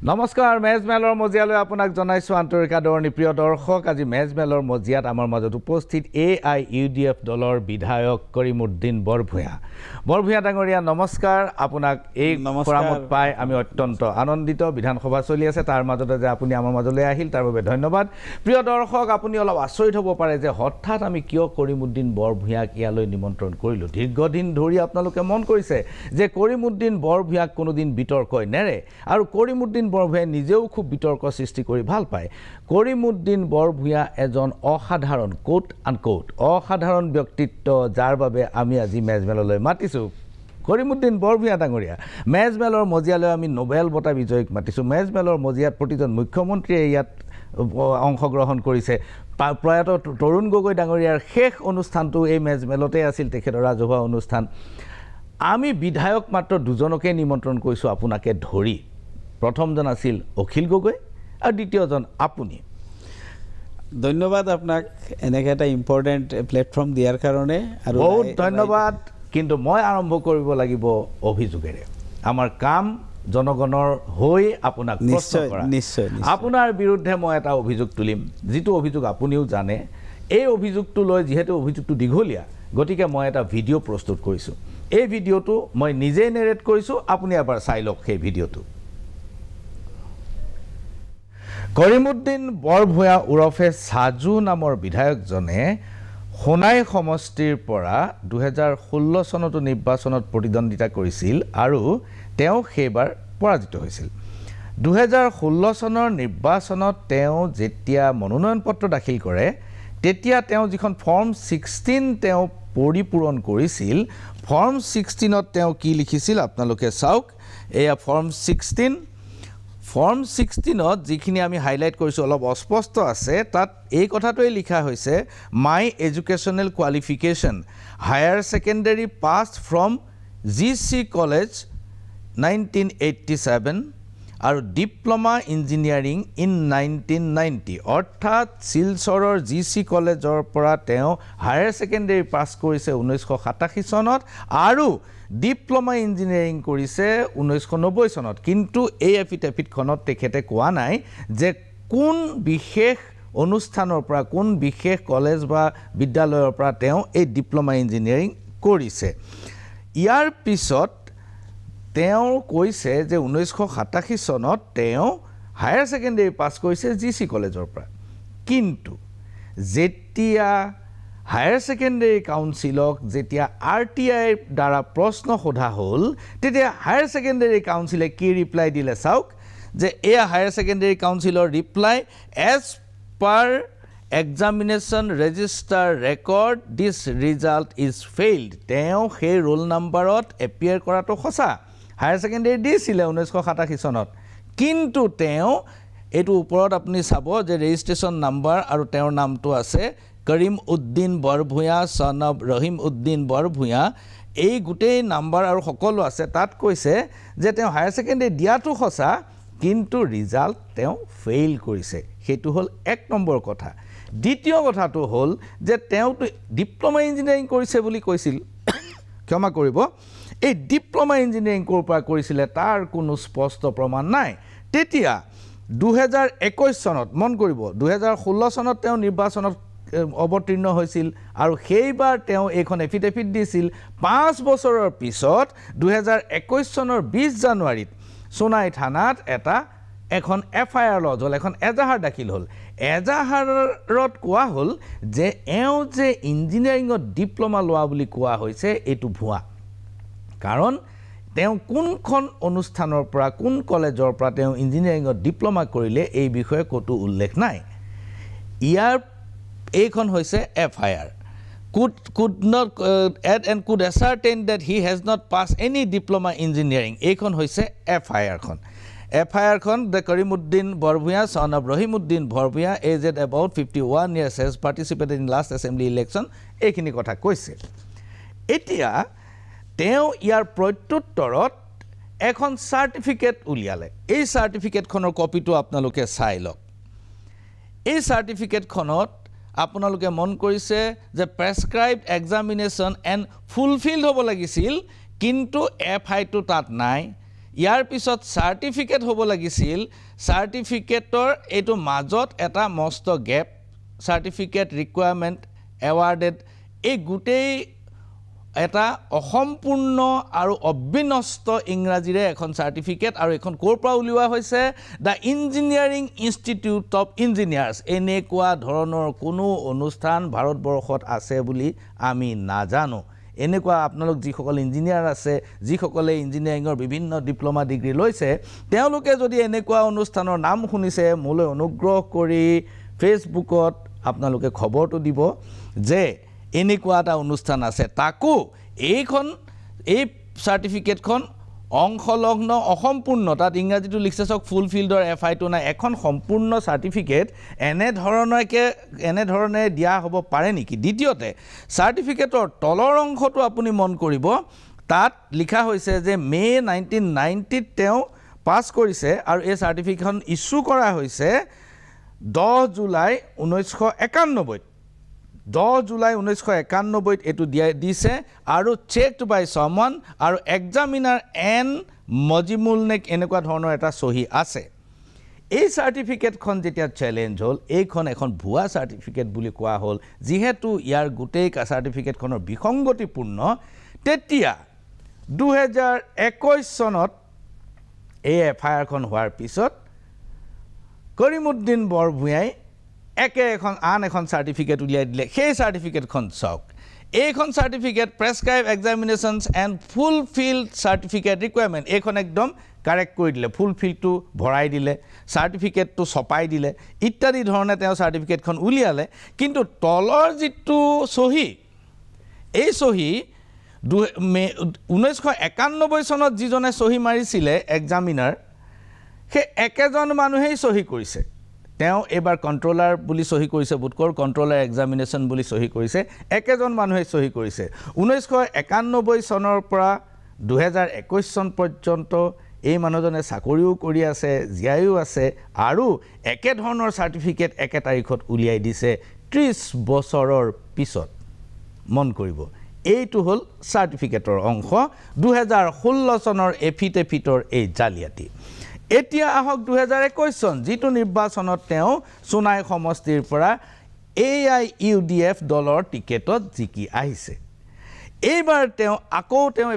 নমস্কাৰ মেজমেলৰ মজিয়ালৈ আপোনাক জনাইছো আন্তৰিক আদৰণি প্ৰিয় দৰ্শক আজি মেজমেলৰ মজিয়াত আমাৰ মাজত উপস্থিত AIUDF দলৰ বিধায়ক কৰিমউদ্দিন বৰভূঞা ডাঙৰীয়া নমস্কাৰ আপোনাক এই ফৰামত পাই আমি অত্যন্ত আনন্দিত বিধানসভা চলি আছে তাৰ মাজতে যে আপুনি আমাৰ মাজলৈ আহিল তাৰ বাবে ধন্যবাদ প্ৰিয় দৰ্শক আপুনি অলপ আচৰিত হ'ব পাৰে যে হঠাৎ আমি কিয় কৰিমউদ্দিন বৰভূঞাক ইয়ালৈ নিমন্ত্ৰণ কৰিলো দীৰ্ঘদিন ধৰি আপোনালোকে মন কৰিছে যে কৰিমউদ্দিন বৰভূঞাক কোনোদিন বিতৰ্কই নেৰে আৰু কৰিমউদ্দিন বৰভূঞাই নিজেও খুব বিতৰ্ক সৃষ্টি কৰি ভাল পায় কৰিমউদ্দিন বৰভূঞা এজন অসাধাৰণ কোট আনকোট অসাধাৰণ ব্যক্তিত্ব যাৰ বাবে আমি আজি মেজমেললৈ মাতিছো কৰিমউদ্দিন বৰভূঞা ডাঙৰীয়া মেজমেলৰ মজিয়ালৈ আমি নোবেল বঁটা বিজয়ক মাতিছো মেজমেলৰ মজিয়াত প্ৰতিজন মুখ্যমন্ত্ৰীয়ে ইয়াত অংশগ্ৰহণ কৰিছে প্ৰয়াত তৰুণ গগৈ ডাঙৰীয়াৰ শেষ অনুষ্ঠানটো এই মেজমেলতে আছিল তেখেতৰ ৰাজহুৱা অনুষ্ঠান আমি বিধায়ক মাত্ৰ দুজনকে নিমন্ত্ৰণ কৰিছো আপোনাকে ধৰি প্ৰথমজন আছিল অখিল গগৈ আৰু দ্বিতীয়জন আপুনি ধন্যবাদ আপোনাক এনেকৈ এটা ইম্পৰ্টেণ্ট প্লেটফৰ্ম দিয়াৰ কাৰণে আৰু বহুত ধন্যবাদ কিন্তু মই আৰম্ভ কৰিব লাগিব অভিযোগেৰে আমাৰ কাম জনগণৰ হৈ আপোনাক প্ৰশ্ন কৰা নিশ্চয় আপোনাৰ বিৰুদ্ধে মই এটা অভিযোগ তুলিম যিটো অভিযোগ আপুনিও জানে এই অভিযোগটো লৈ যিহেতু অভিযোগটো দীঘলীয়া গতিকে মই এটা ভিডিঅ' প্ৰস্তুত কৰিছোঁ এই ভিডিঅ'টো মই নিজে নেৰেট কৰিছোঁ আপুনি এবাৰ চাই লওক সেই ভিডিঅ'টো কৰিমউদ্দিন বৰভূঞা ওৰফে সাজু নামৰ বিধায়কজনে সোণাই সমষ্টিৰ পৰা 2016 চনতো নিৰ্বাচনত প্ৰতিদ্বন্দ্বিতা কৰিছিল আৰু তেওঁ সেইবাৰ পৰাজিত হৈছিল 2016 চনৰ নিৰ্বাচনত তেওঁ যেতিয়া মনোনয়ন পত্ৰ দাখিল কৰে তেতিয়া তেওঁ যিখন ফৰ্ম 16 তেওঁ পৰিপূৰণ কৰিছিল ফৰ্ম 16ত তেওঁ কি লিখিছিল আপোনালোকে চাওক এয়া ফৰ্ম 16ত যিখিনি আমি হাইলাইট কৰিছোঁ অলপ অস্পষ্ট আছে তাত এই কথাটোৱে লিখা হৈছে my educational qualification higher secondary pass from GC college 1987 আৰু ডিপ্ল'মা ইঞ্জিনিয়াৰিং ইন 1990 অৰ্থাৎ শিলচৰৰ GC কলেজৰ পৰা তেওঁ হায়াৰ ছেকেণ্ডেৰী পাছ কৰিছে 1987 চনত আৰু ডিপ্ল'মা ইঞ্জিনিয়াৰিং কৰিছে 1990 চনত কিন্তু এই এফিডেভিটখনত তেখেতে কোৱা নাই যে কোন বিশেষ অনুষ্ঠানৰ পৰা কোন বিশেষ কলেজ বা বিদ্যালয়ৰ পৰা তেওঁ এই ডিপ্ল'মা ইঞ্জিনিয়াৰিং কৰিছে ইয়াৰ পিছত তেওঁ কৈছে যে 1987 চনত তেওঁ হায়াৰ ছেকেণ্ডেৰী পাছ কৰিছে GC কলেজৰ পৰা কিন্তু যেতিয়া হায়াৰ ছেকেণ্ডেৰী কাউন্সিলক যেতিয়া RTI দ্বাৰা প্ৰশ্ন সোধা হ'ল তেতিয়া হায়াৰ ছেকেণ্ডেৰী কাউন্সিলে কি ৰিপ্লাই দিলে চাওক যে এয়া higher secondary council reply as per examination register record this result is failed তেওঁ সেই ৰোল নাম্বাৰত এপিয়াৰ কৰাটো সঁচা হায়াৰ ছেকেণ্ডেৰী দিছিলে 1987 চনত কিন্তু তেওঁ এইটো ওপৰত আপুনি চাব যে ৰেজিষ্ট্ৰেশ্যন নাম্বাৰ আৰু তেওঁৰ নামটো আছে কৰিমউদ্দিন বৰভূঞা সন অফ ৰহিমউদ্দিন বৰভূঞা এই গোটেই নাম্বাৰ আৰু সকলো আছে তাত কৈছে যে তেওঁ হায়াৰ ছেকেণ্ডেৰী দিয়াটো সঁচা কিন্তু ৰিজাল্ট তেওঁ ফেইল কৰিছে সেইটো হ'ল এক নম্বৰ কথা দ্বিতীয় কথাটো হ'ল যে তেওঁতো ডিপ্ল'মা ইঞ্জিনিয়াৰিং কৰিছে বুলি কৈছিল ক্ষমা কৰিব এই ডিপ্ল'মা ইঞ্জিনিয়াৰিং ক'ৰ পৰা কৰিছিলে তাৰ কোনো স্পষ্ট প্ৰমাণ নাই তেতিয়া 2021 চনত মন কৰিব 2016 চনত তেওঁ নিৰ্বাচনত অৱতীৰ্ণ হৈছিল আৰু সেইবাৰ তেওঁ এইখন এফিডেভিট দিছিল 5 বছৰৰ পিছত 2021 চনৰ 20 জানুৱাৰীত সোণাই থানাত এখন FIR লজ হ'ল এখন এজাহাৰ দাখিল হ'ল এজাহাৰত কোৱা হ'ল যে এওঁ যে ইঞ্জিনিয়াৰিঙত ডিপ্ল'মা লোৱা বুলি কোৱা হৈছে এইটো ভুৱা কাৰণ তেওঁ কোনখন অনুষ্ঠানৰ পৰা কোন কলেজৰ পৰা তেওঁ ইঞ্জিনিয়াৰিঙত ডিপ্ল'মা কৰিলে এই বিষয়ে ক'তো উল্লেখ নাই ইয়াৰ এইখন হৈছে FIR could not add and could ascertain that he has not passed any diploma engineering এইখন হৈছে FIR খন the Karimuddin Barbhuiya son of ৰহিমউদ্দিন Barbhuiya aged about 51 years has participated in last assembly election এইখিনি কথা কৈছে এতিয়া তেওঁ ইয়াৰ প্ৰত্যুত্তৰত এখন চাৰ্টিফিকেট উলিয়ালে এই চাৰ্টিফিকেটখনৰ কপিটো আপোনালোকে চাই লওক এই চাৰ্টিফিকেটখনত আপোনালোকে মন কৰিছে যে প্ৰেছক্ৰাইবড এক্সামিনেশ্যন এণ্ড ফুলফিল্ড হ'ব লাগিছিল কিন্তু FI টো তাত নাই ইয়াৰ পিছত চাৰ্টিফিকেট হ'ব লাগিছিল চাৰ্টিফিকেটৰ এইটো মাজত এটা মস্ত গেপ চাৰ্টিফিকেট ৰিকুৱাৰমেণ্ট এৱাৰ্ডেড এই গোটেই এটা অসম্পূৰ্ণ আৰু অবিনষ্ট ইংৰাজীৰে এখন চাৰ্টিফিকেট আৰু এখন ক'ৰ পৰা উলিওৱা হৈছে the engineering institute of engineers এনেকুৱা ধৰণৰ কোনো অনুষ্ঠান ভাৰতবৰ্ষত আছে বুলি আমি নাজানো এনেকুৱা আপোনালোক যিসকল ইঞ্জিনিয়াৰ আছে যিসকলে ইঞ্জিনিয়াৰিঙৰ বিভিন্ন ডিপ্ল'মা ডিগ্ৰী লৈছে তেওঁলোকে যদি এনেকুৱা অনুষ্ঠানৰ নাম শুনিছে মোলৈ অনুগ্ৰহ কৰি ফেচবুকত আপোনালোকে খবৰটো দিব যে এনেকুৱা এটা অনুষ্ঠান আছে তাকো এই চাৰ্টিফিকেটখন অংশলগ্ন অসম্পূৰ্ণ তাত ইংৰাজীটো লিখিছে চাওক ফুলফিল্ডৰ FI2 নাই এখন সম্পূৰ্ণ চাৰ্টিফিকেট এনেধৰণে দিয়া হ'ব পাৰে নেকি দ্বিতীয়তে চাৰ্টিফিকেটৰ তলৰ অংশটো আপুনি মন কৰিব তাত লিখা হৈছে যে মে 1990 তেওঁ পাছ কৰিছে আৰু এই চাৰ্টিফিকেটখন ইছ্যু কৰা হৈছে 10 জুলাই 1991 10 জুলাই 1991 এটো দিছে আৰু চেকড বাই সামওয়ান আৰু এক্সামিনাৰ এন মজিমুল নেক এনেকুৱা ধৰণৰ এটা সহি আছে এই সাৰ্টিফিকেটখন যেতিয়া চ্যালেঞ্জ হল এইখন এখন ভুয়া সাৰ্টিফিকেট বুলি কোৱা হল যিহেতু ইয়াৰ গোটেই সাৰ্টিফিকেটখনৰ বিসংগতিপূৰ্ণ তেতিয়া 2021 চনত এই এফআইআৰখন হোৱাৰ পিছত কৰিমউদ্দিন বৰভূঞাই আন এখন সাৰ্টিফিকেট উলিয়াই দিলে সেই সাৰ্টিফিকেটখন চাওক এইখন certificate prescribed examinations and fulfilled certificate requirement এইখন একদম কাৰেক্ট কৰি দিলে ফুলফিল্ডটো ভৰাই দিলে সাৰ্টিফিকেটটো ছপাই দিলে ইত্যাদি ধৰণে তেওঁ সাৰ্টিফিকেটখন উলিয়ালে কিন্তু তলৰ যিটো সহি এই সহি 1991 চনত যিজনে সহি মাৰিছিলে এক্সামিনাৰ সেই একেজন মানুহেই সহি কৰিছে তেওঁ এবাৰ কন্ট্ৰোলাৰ বুলি সহি কৰিছে বুটকৰ কন্ট্ৰোলাৰ এক্সামিনেশন বুলি সহি কৰিছে একেজন মানুহে সহি কৰিছে 1991 চনৰ পৰা 2021 চন পৰ্যন্ত এই মানুহজনে চাকৰিও কৰি আছে জিয়ায়ো আছে আৰু একে ধৰণৰ সাৰ্টিফিকেট একে তাৰিখত উলিয়াই দিছে 30 বছৰৰ পিছত মন কৰিব এইটো হল সাৰ্টিফিকেটৰ অংশ 2016 চনৰ এফিডেভিটৰ এই জালিয়াতি এতিয়া আহক 2021 চন যিটো নিৰ্বাচনত তেওঁ সোনাই সমষ্টিৰ পৰা AIUDF দলৰ টিকেটত জিকি আহিছে এইবাৰ তেওঁ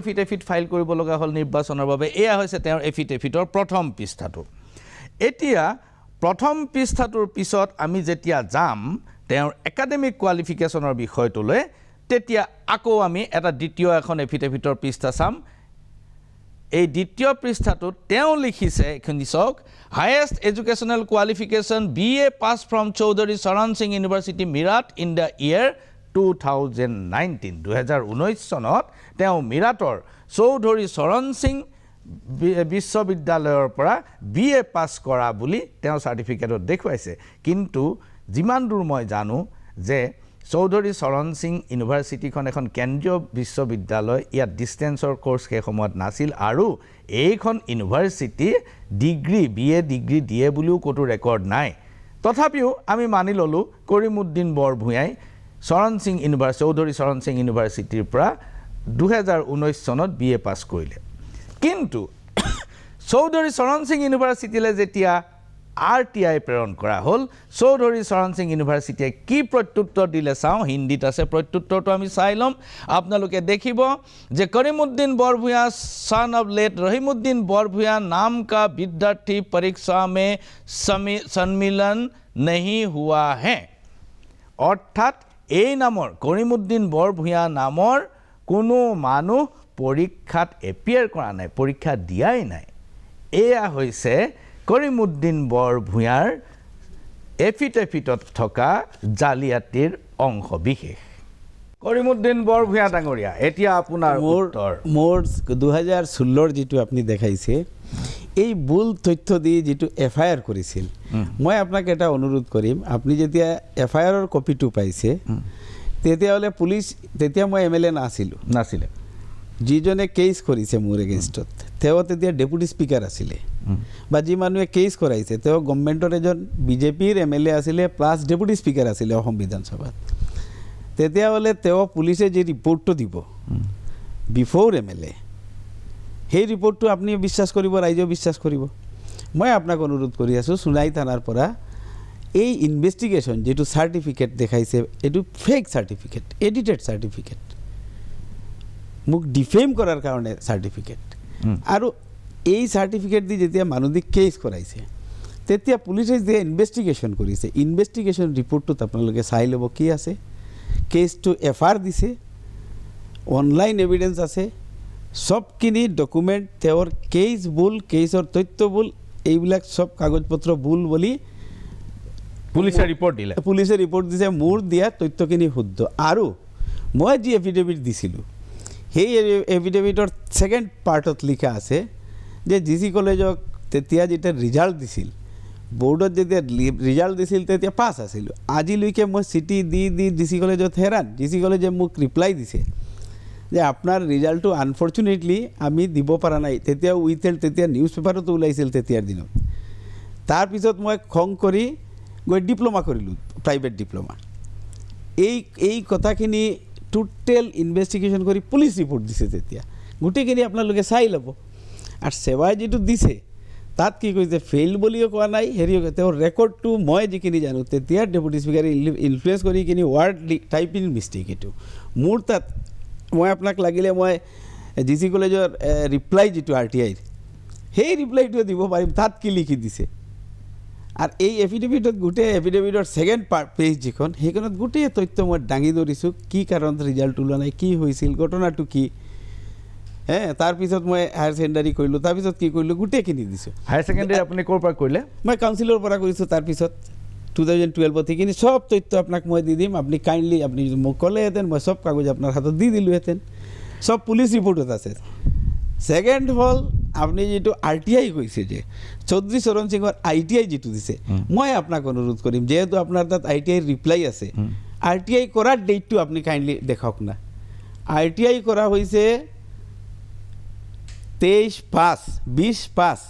এফিডেভিট ফাইল কৰিব লগা হল নিৰ্বাচনৰ বাবে এয়া হৈছে তেওঁৰ এফিডেভিটৰ প্ৰথম পৃষ্ঠাটো এতিয়া প্ৰথম পৃষ্ঠাটোৰ পিছত আমি যেতিয়া যাম তেওঁৰ একাডেমিক কোৱালিফিকেশনৰ বিষয়টোলৈ তেতিয়া আমি এটা দ্বিতীয় এখন এফিডেভিটৰ পৃষ্ঠা চাম এই দ্বিতীয় পৃষ্ঠাটোত তেওঁ লিখিছে এখন চাওক highest educational qualification BA pass from Chaudhary Charan Singh university Meerut in the year 2019 চনত তেওঁ মিৰাটৰ চৌধুৰী চৰণ সিং বিশ্ববিদ্যালয়ৰ পৰা BA পাস কৰা বুলি তেওঁ সাৰ্টিফিকেটত দেখুৱাইছে কিন্তু যিমান দূৰ মই জানো যে চৌধুৰী চৰণ সিং ইউনিভাৰ্চিটিখন এখন কেন্দ্ৰীয় বিশ্ববিদ্যালয় ইয়াত ডিস্টেন্সৰ কোৰ্স কে সময়ত নাছিল আৰু এইখন ইউনিভাৰ্চিটি ডিগ্ৰী BA ডিগ্ৰী দিয়ে বুলিও কোনো ৰেকৰ্ড নাই তথাপিও আমি মানি ললো কৰিমউদ্দিন বৰভূঞাই চৌধুৰী চৰণ সিং ইউনিভাৰ্চিটিৰ পৰা 2019 চনত BA পাস কৰিলে কিন্তু চৌধুৰী চৰণ সিং ইউনিভাৰ্চিটিলে যেতিয়া RTI প্ৰেৰণ কৰা হল চৌধুৰী চৰণ সিং ইউনিভাৰ্চিটিয়ে কি প্ৰত্যুত্তৰ দিলে চাও হিন্দীত আছে প্ৰত্যুত্তৰটো আমি চাই লম আপোনালোকে দেখিব যে Karimuddin Barbhuiya son of late Rahimuddin Barbhuiya नाम का विद्यार्थी परीक्षा में सम्मिलन नहीं हुआ है অৰ্থাৎ এই নামৰ কৰিমউদ্দিন বৰভূঞা নামৰ কোনো মানুহ পৰীক্ষাত এপিয়াৰ কৰা নাই পৰীক্ষা দিয়াই নাই এয়া হৈছে কৰিমউদ্দিন বৰভূঞাৰ এফিডেভিটত থকা জালিয়াতিৰ অংশ বিশেষ কৰিমউদ্দিন বৰভূঞা ডাঙৰীয়া এতিয়া আপোনাৰ উত্তৰ মোৰ 2016 যেটো আপুনি দেখাইছে এই ভুল তথ্য দি যেটো এফআইআৰ কৰিছিল মই আপোনাক এটা অনুৰোধ কৰিম আপুনি যেতিয়া এফআইআৰৰ কপিটো পাইছে তেতিয়া হলে পুলিশ তেতিয়া মই এমএলএ নাছিলে যিজনে কেস কৰিছে মোৰ এগেইনষ্টত তেওঁ তেতিয়া ডেপুটি স্পিকাৰ আছিলে বা যি মানুহে কেস কৰাইছে তেওঁ গভৰ্ণমেণ্টৰ এজন বিজেপিৰ এমএলএ আছিলে প্লাস ডেপুটি স্পিকাৰ আছিলে অসম বিধানসভাত তেতিয়া হলে তেওঁ পুলিশে যে ৰিপৰ্টটো দিব বিফোৰ এমএলএ সেই ৰিপৰ্টটো আপুনি বিশ্বাস কৰিব, ৰাইজেও বিশ্বাস কৰিব। মই আপোনাক অনুৰোধ কৰি আছোঁ, সোণাই থানাৰ পৰা এই ইনভেষ্টিগেশ্যন যিটো চাৰ্টিফিকেট দেখাইছে, এইটো ফেক চাৰ্টিফিকেট, এডিটেড চাৰ্টিফিকেট, মোক ডিফেম কৰাৰ কাৰণে চাৰ্টিফিকেট। আৰু এই চাৰ্টিফিকেট দি যেতিয়া মানুহদিক কেছ কৰাইছে, তেতিয়া পুলিচে যে ইনভেষ্টিগেশ্যন কৰিছে, ইনভেষ্টিগেশ্যন ৰিপৰ্টটোত আপোনালোকে চাই ল'ব কি আছে। কেছটো FR দিছে, অনলাইন এভিডেঞ্চ আছে, সবখিনি ডকুমেণ্ট, তেওঁৰ কেছ ভুল, কেছৰ তথ্য ভুল, এইবিলাক সব কাগজপত্ৰ ভুল বুলি পুলিচে ৰিপৰ্ট দিলে, পুলিচে ৰিপৰ্ট দিছে। মোৰ দিয়া তথ্যখিনি শুদ্ধ। আৰু মই যি এফিডেভিট দিছিলোঁ, সেই এফিডেভিটৰ ছেকেণ্ড পাৰ্টত লিখা আছে যে GC কলেজক তেতিয়া যেতিয়া ৰিজাল্ট দিছিল, বোৰ্ডত যেতিয়া ৰিজাল্ট দিছিল, তেতিয়া পাছ আছিলোঁ। আজিলৈকে মই চিঠি দি DC কলেজত হেৰান। DC কলেজে মোক ৰিপ্লাই দিছে যে আপোনাৰ ৰিজাল্টটো আনফৰ্চুনেটলি আমি দিব পৰা নাই। তেতিয়া উইথেল্ড, তেতিয়া নিউজ পেপাৰতো ওলাইছিল তেতিয়াৰ দিনত। তাৰপিছত মই খং কৰি গৈ ডিপ্ল'মা কৰিলোঁ, প্ৰাইভেট ডিপ্ল'মা। এই কথাখিনি টোটেল ইনভেষ্টিগেশ্যন কৰি পুলিচ ৰিপৰ্ট দিছে। তেতিয়া গোটেইখিনি আপোনালোকে চাই ল'ব। আৰু সেৱাই যিটো দিছে তাত কি কৈছে, ফেইল বুলিও কোৱা নাই, হেৰি তেওঁৰ ৰেকৰ্ডটো মই যিখিনি জানো, তেতিয়া ডেপুটি স্পীকাৰে ইনফ্লুৱেঞ্চ কৰি কিনি ৱাৰ্ড টাইপিং মিষ্টেক। এইটো মোৰ তাত, মই আপোনাক লাগিলে মই GC কলেজৰ ৰিপ্লাই যিটো RTIৰ, সেই ৰিপ্লাইটো দিব পাৰিম, তাত কি লিখি দিছে। আৰু এই এফিডেভিটত, গোটেই এফিডেভিটৰ ছেকেণ্ড পেজ যিখন, সেইখনত গোটেই তথ্য মই দাঙি ধৰিছোঁ, কি কাৰণত ৰিজাল্ট ওলোৱা নাই, কি হৈছিল, ঘটনাটো কি। তাৰপিছত মই হায়াৰ ছেকেণ্ডাৰী কৰিলোঁ, তাৰপিছত কি কৰিলোঁ, গোটেইখিনি দিছোঁ। হায়াৰ ছেকেণ্ডাৰী আপুনি ক'ৰ পৰা কৰিলে? মই কাউন্সিলৰ পৰা কৰিছোঁ। তাৰপিছত 2012 সেইখিনি সব তথ্য আপোনাক মই দি দিম। আপুনি কাইণ্ডলি, আপুনি মোক ক'লেহেঁতেন, মই সব কাগজ আপোনাৰ হাতত দি দিলোঁহেঁতেন। সব পুলিচ ৰিপৰ্টত আছে। ছেকেণ্ড হ'ল, আপুনি যিটো RTI কৈছে যে চৌধুৰী চৰণ সিঙৰ ITI যিটো দিছে, মই আপোনাক অনুৰোধ কৰিম, যিহেতু আপোনাৰ তাত ITIৰ ৰিপ্লাই আছে, RTI কৰাৰ ডেটটো আপুনি কাইণ্ডলি দেখাওক না। RTI কৰা হৈছে 23/5/20/5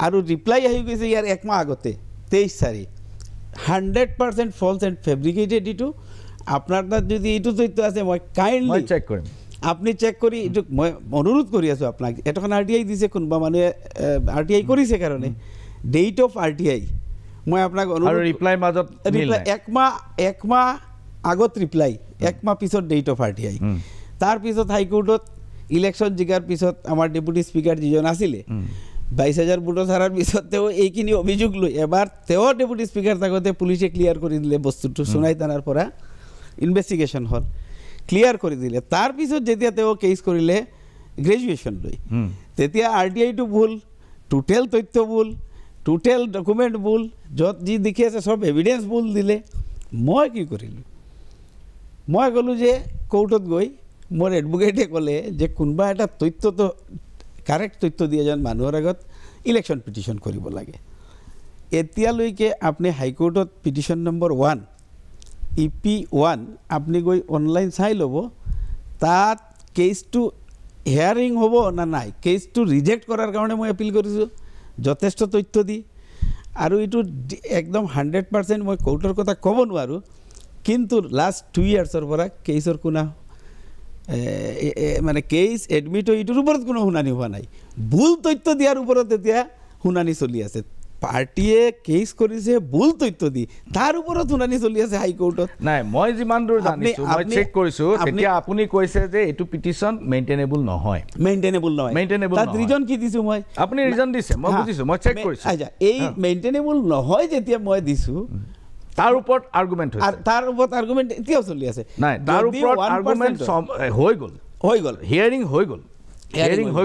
আৰু ৰিপ্লাই আহি গৈছে ইয়াৰ একমাহ আগতে 23/4। 100% ফলছ এণ্ড ফেব্ৰিকেটেড। এইটো আপোনাৰ তাত যদি এইটো তথ্য আছে, মই কাইণ্ডলি চেক কৰিম, আপুনি চেক কৰি এইটো মই অনুৰোধ কৰি আছোঁ আপোনাক। এখন RTI দিছে, কোনোবা মানুহে RTI কৰিছে কাৰণে ডেট অফ RTI মই আপোনাক অনুৰোধ, ৰিপ্লাই মাজত ৰিপ্লাই একমাহ আগত ৰিপ্লাই, একমাহ পিছত ডেট অফ RTI। তাৰপিছত হাইকোৰ্টত ইলেকশ্যন জিকাৰ পিছত আমাৰ ডেপুটি স্পীকাৰ যিজন আছিলে, 22,000 ভোটত হাৰাৰ পিছত তেওঁ এইখিনি অভিযোগ লৈ এবাৰ তেওঁ ডেপুটি স্পীকাৰ থাকোঁতে পুলিচে ক্লিয়াৰ কৰি দিলে বস্তুটো। সোণাই থানাৰ পৰা ইনভেষ্টিগেশ্যন হ'ল, ক্লিয়াৰ কৰি দিলে। তাৰপিছত যেতিয়া তেওঁ কেছ কৰিলে গ্ৰেজুৱেশ্যন লৈ, তেতিয়া RTIটো ভুল, টোটেল তথ্য ভুল, টোটেল ডকুমেণ্ট ভুল, য'ত যি দেখি আছে সব এভিডেঞ্চ ভুল দিলে। মই কি কৰিলোঁ, মই ক'লোঁ যে কোৰ্টত গৈ মোৰ এডভোকেটে ক'লে যে কোনোবা এটা তথ্যটো কাৰেক্ট তথ্য দি এজন মানুহৰ আগত ইলেকশ্যন পিটিশ্যন কৰিব লাগে। এতিয়ালৈকে আপুনি হাইকোৰ্টত পিটিশ্যন নম্বৰ 1 EP1 আপুনি গৈ অনলাইন চাই ল'ব, তাত কেছটো হিয়াৰিং হ'ব না নাই, কেছটো ৰিজেক্ট কৰাৰ কাৰণে মই এপিল কৰিছোঁ যথেষ্ট তথ্য দি। আৰু এইটো একদম 100% মই কোৰ্টৰ কথা ক'ব নোৱাৰোঁ, কিন্তু লাষ্ট 2 ইয়াৰ্ছৰ পৰা কেছৰ কোনো মানে কেছ এডমিট হৈ এইটোৰ ওপৰত কোনো শুনানি হোৱা নাই। ভুল তথ্য দিয়াৰ ওপৰত এতিয়া শুনানি চলি আছে। পাৰ্টিয়ে কেছ কৰিছে ভুল তথ্য দি, তাৰ ওপৰত শুনানি চলি আছে হাইকোৰ্টত। নাই, মই যিমান দূৰ জানিছোঁ, মই চেক কৰিছোঁ, তেতিয়া আপুনি কৈছে যে এইটো পিটিশ্যন মেইনটেনেবল নহয়। মেইনটেনেবল নহয়, মেইনটেনেবল তাত ৰিজন কি দিছোঁ মই, আপুনি ৰিজন দিছে, মই বুজিছোঁ, মই চেক কৰিছোঁ। এই মেইনটেনেবল নহয় যেতিয়া মই দিছোঁ, তাৰ ওপৰত আৰ্গুমেণ্ট হৈছে, তাৰ ওপৰত আৰ্গুমেণ্ট এতিয়াও চলি আছে। নাই, তাৰ ওপৰত আৰ্গুমেণ্ট হৈ গ'ল, হিয়াৰিং হৈ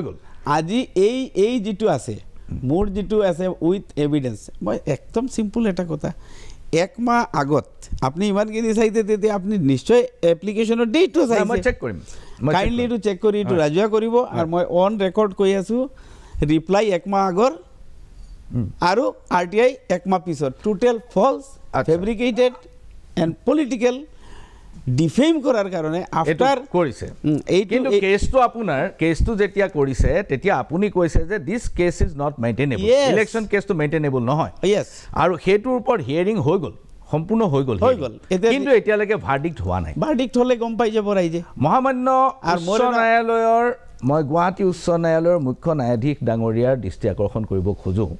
গ'ল। আজি এই যিটো আছে, মোৰ যিটো আছে উইথ এভিডেঞ্চ, মই একদম চিম্পুল এটা কথা, একমাহ আগত আপুনি ইমানখিনি চাইছে, তেতিয়া আপুনি নিশ্চয় এপ্লিকেশ্যনৰ ডেটটো চাইছে। মই চেক কৰিম, কাইণ্ডলি এইটো চেক কৰি এইটো ৰাজহুৱা কৰিব। আৰু মই অন ৰেকৰ্ড কৈ আছোঁ, ৰিপ্লাই একমাহ আগৰ আৰু RTI একমাহ পিছত, total false, fabricated and political defame কৰাৰ কাৰণে আফটাৰ কৰিছে। কিন্তু কেছটো আপোনাৰ, কেছটো যেতিয়া কৰিছে তেতিয়া আপুনি কৈছে যে this case is not maintainable, election কেছটো মেইনটেনেবল নহয়। য়েছ, আৰু সেইটোৰ ওপৰত হিয়াৰিং হৈ গ'ল, সম্পূৰ্ণ হৈ গ'ল, কিন্তু এতিয়ালৈকে ভাৰ্ডিক্ট হোৱা নাই। ভাৰ্ডিক্ট হ'লে গম পাই যাব ৰাইজে। মহামান্য উচ্চ ন্যায়ালয়ৰ মই গুৱাহাটী উচ্চ ন্যায়ালয়ৰ মুখ্য ন্যায়াধীশ ডাঙৰীয়াৰ দৃষ্টি আকৰ্ষণ কৰিব খোজোঁ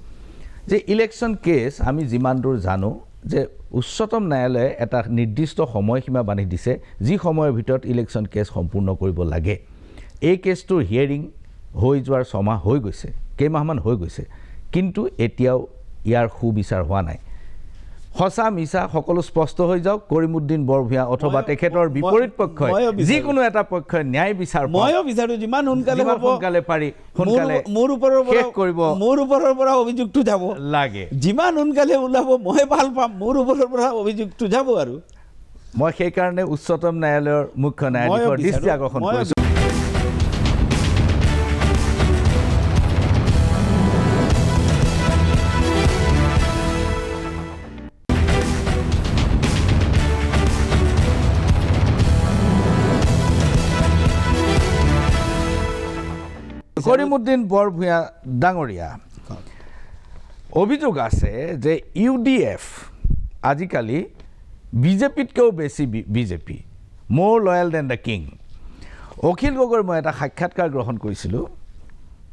যে ইলেকশ্যন কেছ আমি যিমান দূৰ জানো যে উচ্চতম ন্যায়ালয়ে এটা নিৰ্দিষ্ট সময়সীমা বান্ধি দিছে যি সময়ৰ ভিতৰত ইলেকশ্যন কেছ সম্পূৰ্ণ কৰিব লাগে এই কেছটোৰ হিয়াৰিং হৈ যোৱাৰ 6 মাহ হৈ গৈছে কেইমাহমান হৈ গৈছে কিন্তু এতিয়াও ইয়াৰ সুবিচাৰ হোৱা নাই হসা মিছা সকলো স্পষ্ট হৈ যাওক কৰিমউদ্দিন বৰভূঞা অথবা তেখেতৰ বিপৰীত পক্ষই যিকোনো এটা পক্ষই ন্যায় বিচাৰ ময়ো বিচাৰো যিমান সোনকালে পাৰি সোনকালে মোৰ ওপৰৰ পৰা অভিযোগটো যাব লাগে যিমান সোনকালে ওলাব মই ভাল পাম মোৰ ওপৰৰ পৰা অভিযোগটো যাব আৰু মই সেইকাৰণে উচ্চতম ন্যায়ালয়ৰ মুখ্য ন্যায়াধীশৰ দৃষ্টি আকৰ্ষণ কৰিছোঁ কৰিমউদ্দিন বৰভূঞা ডাঙৰীয়া অভিযোগ আছে যে UDF আজিকালি বিজেপিতকৈও বেছি বিজেপি মোৰ loyal than the king Akhil গগৈৰ মই এটা সাক্ষাৎকাৰ গ্ৰহণ কৰিছিলোঁ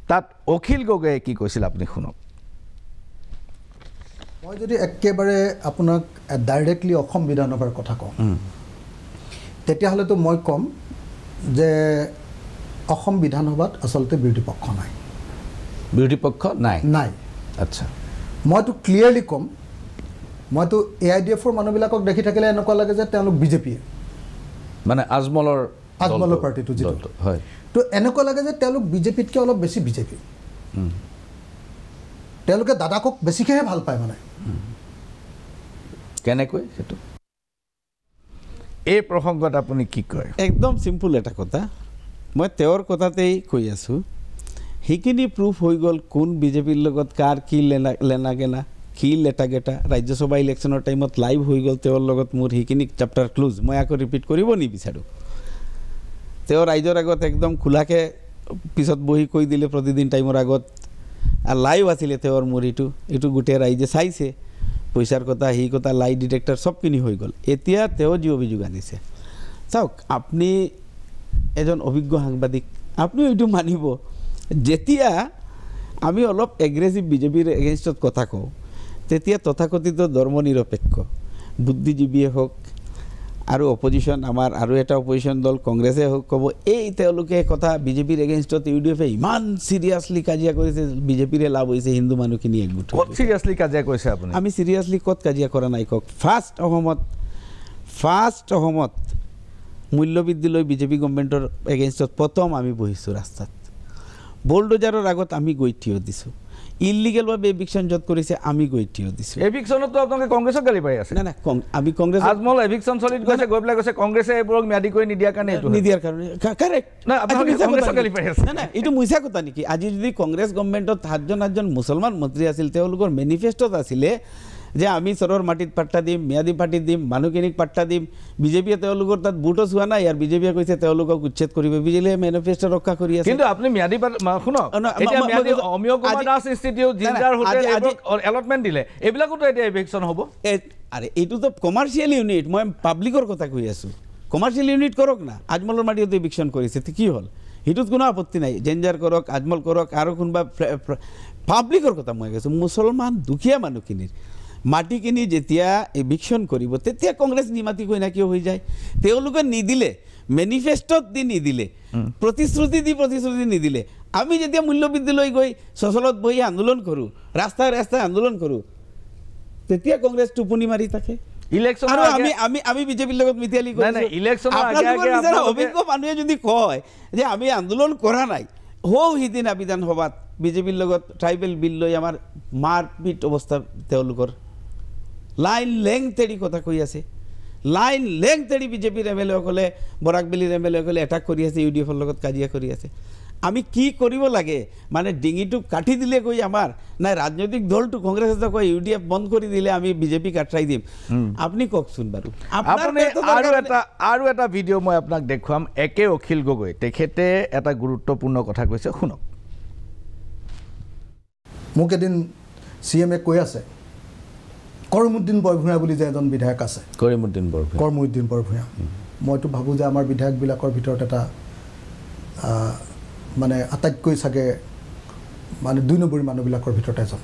তাত অখিল গগৈয়ে কি কৈছিল আপুনি শুনক মই যদি একেবাৰে আপোনাক ডাইৰেক্টলি অসম বিধানসভাৰ কথা কওঁ তেতিয়াহ'লেতো মই ক'ম যে অসম বিধানসভাত আচলতে বিৰোধী পক্ষ নাই নাই আচ্ছা মইতো ক্লিয়াৰলি ক'ম মইতো AIDFৰ মানুহবিলাকক দেখি থাকিলে এনেকুৱা লাগে যে তেওঁলোক বিজেপিয়ে মানে আজমলৰ পাৰ্টিটো যিটো হয় তো এনেকুৱা লাগে যে তেওঁলোক বিজেপিতকৈ অলপ বেছি বিজেপি তেওঁলোকে দাদাকক বেছিকৈহে ভাল পায় মানে কেনেকৈ সেইটো এই প্ৰসংগত আপুনি কি কয় একদম চিম্পল এটা কথা মই তেওঁৰ কথাতেই কৈ আছোঁ সেইখিনি প্ৰুফ হৈ গ'ল কোন বিজেপিৰ লগত কাৰ কি লেনাগেনা কি লেটাগেটা ৰাজ্যসভা ইলেকশ্যনৰ টাইমত লাইভ হৈ গ'ল তেওঁৰ লগত মোৰ সেইখিনি চেপ্টাৰ ক্লোজ মই আকৌ ৰিপিট কৰিব নিবিচাৰোঁ তেওঁ ৰাইজৰ আগত একদম খোলাকৈ পিছত বহি কৈ দিলে প্ৰতিদিন টাইমৰ আগত আৰু লাইভ আছিলে তেওঁৰ মোৰ এইটো গোটেই ৰাইজে চাইছে পইচাৰ কথা সেই কথা লাই ডিটেক্টৰ চবখিনি হৈ গ'ল এতিয়া তেওঁ যি অভিযোগ আনিছে চাওক আপুনি এজন অভিজ্ঞ সাংবাদিক আপুনিও এইটো মানিব যেতিয়া আমি অলপ এগ্ৰেছিভ বিজেপিৰ এগেইনষ্টত কথা কওঁ তেতিয়া তথাকথিত ধৰ্ম নিৰপেক্ষ বুদ্ধিজীৱীয়ে হওক আৰু অপজিশ্যন আমাৰ আৰু এটা অপজিশ্যন দল কংগ্ৰেছে হওক ক'ব এই তেওঁলোকে কথা বিজেপিৰ এগেইনষ্টত UDFে ইমান চিৰিয়াছলি কাজিয়া কৰিছে বিজেপিৰে লাভ হৈছে হিন্দু মানুহখিনি একগোট ক'ত চিৰিয়াছলি কাজিয়া কৰিছে আপুনি আমি চিৰিয়াছলি ক'ত কাজিয়া কৰা নাই কওক ফাৰ্ষ্ট অসমত মূল্যবৃদ্ধি লৈ বিজেপি গভৰ্ণমেণ্টৰ এগেইনষ্টত প্ৰথম আমি বহিছোঁ ৰাস্তাত বোলডোজাৰৰ আগত আমি গৈ থিয় দিছোঁ ইলিগেলভাৱে এভিকশ্যন য'ত কৰিছে আমি গৈ থিয় দিছোঁ এভিকশ্যনতো আপোনালোকে কংগ্ৰেছক গালি পাৰি আছে নাই আমি কংগ্ৰেছ আজমল এভিকশ্যন চলিত গৈছে গৈ পেলাই কৈছে কংগ্ৰেছে এইবোৰক ম্যাদি কৰি নিদিয়াৰ কাৰণে কাৰেক্ট নাই এইটো মিছা কথা নেকি আজি যদি কংগ্ৰেছ গভৰ্ণমেণ্টত 7জন মুছলমান মন্ত্ৰী আছিল তেওঁলোকৰ মেনিফেষ্টত আছিলে যে আমি চৰৰ মাটিত পাট্টা দিম ম্যাদি পাতি দিম মানুহখিনিক পাট্টা দিম বিজেপিয়ে তেওঁলোকৰ তাত বুটো চোৱা নাই আৰু বিজেপিয়ে কৈছে তেওঁলোকক উচ্ছেদ কৰিব বিজেপিয়ে মেনিফেষ্ট ৰক্ষা কৰি আছে কিন্তু আপুনি ম্যাদি শুনক এতিয়া ম্যাদি Amiya Kumar Das institute ginger hotel allotment দিলে এইবিলাকতো এতিয়া এভিকশ্যন হ'ব আৰে এইটোতো কমাৰ্চিয়েল ইউনিট মই পাব্লিকৰ কথা কৈ আছোঁ কমাৰ্চিয়েল ইউনিট কৰক না আজমলৰ মাটিতো এভিকশ্যন কৰিছে কি হ'ল সেইটোত কোনো আপত্তি নাই জেঞ্জাৰ কৰক আজমল কৰক আৰু কোনোবা পাব্লিকৰ কথা মই কৈছোঁ মুছলমান দুখীয়া মানুহখিনিৰ মাটিখিনি যেতিয়া এভিকশ্যন কৰিব তেতিয়া কংগ্ৰেছ নিমাতি কৈ না কিয় হৈ যায় তেওঁলোকে নিদিলে মেনিফেষ্টত দি নিদিলে প্ৰতিশ্ৰুতি নিদিলে আমি যেতিয়া মূল্যবৃদ্ধি লৈ গৈ চচলত বহি আন্দোলন কৰোঁ ৰাস্তাই আন্দোলন কৰোঁ তেতিয়া কংগ্ৰেছ টোপনি মাৰি থাকে ইলেকশ্যন আৰু আমি বিজেপিৰ লগত মিতালি অভিজ্ঞ মানুহে যদি কয় যে আমি আন্দোলন কৰা নাই সিদিনা বিধানসভাত বিজেপিৰ লগত ট্ৰাইবেল বিল লৈ আমাৰ মাৰপিট অৱস্থা তেওঁলোকৰ লাইন লেংতেৰি কথা কৈ আছে লাইন লেংতেৰি বিজেপিৰ MLA-সকলে বৰাকবেলিৰ MLA-সকলে এটাক কৰি আছে UDFৰ লগত কাজিয়া কৰি আছে আমি কি কৰিব লাগে মানে ডিঙিটো কাটি দিলে কৈ আমাৰ নাই ৰাজনৈতিক দলটো কংগ্ৰেছে কয় UDF বন্ধ কৰি দিলে আমি বিজেপিক আঁতৰাই দিম আপুনি কওকচোন বাৰু আৰু এটা ভিডিঅ' মই আপোনাক দেখুৱাম একে অখিল গগৈ তেখেতে এটা গুৰুত্বপূৰ্ণ কথা কৈছে শুনক মোক এদিন CM-এ কৈ আছে কৰিমউদ্দিন বৰভূঞা বুলি যে এজন বিধায়ক আছে কৰিমউদ্দিন বৰভূঞা মইতো ভাবোঁ যে আমাৰ বিধায়কবিলাকৰ ভিতৰত এটা মানে আটাইতকৈ চাগে মানে 2 নম্বৰী মানুহবিলাকৰ ভিতৰত এজন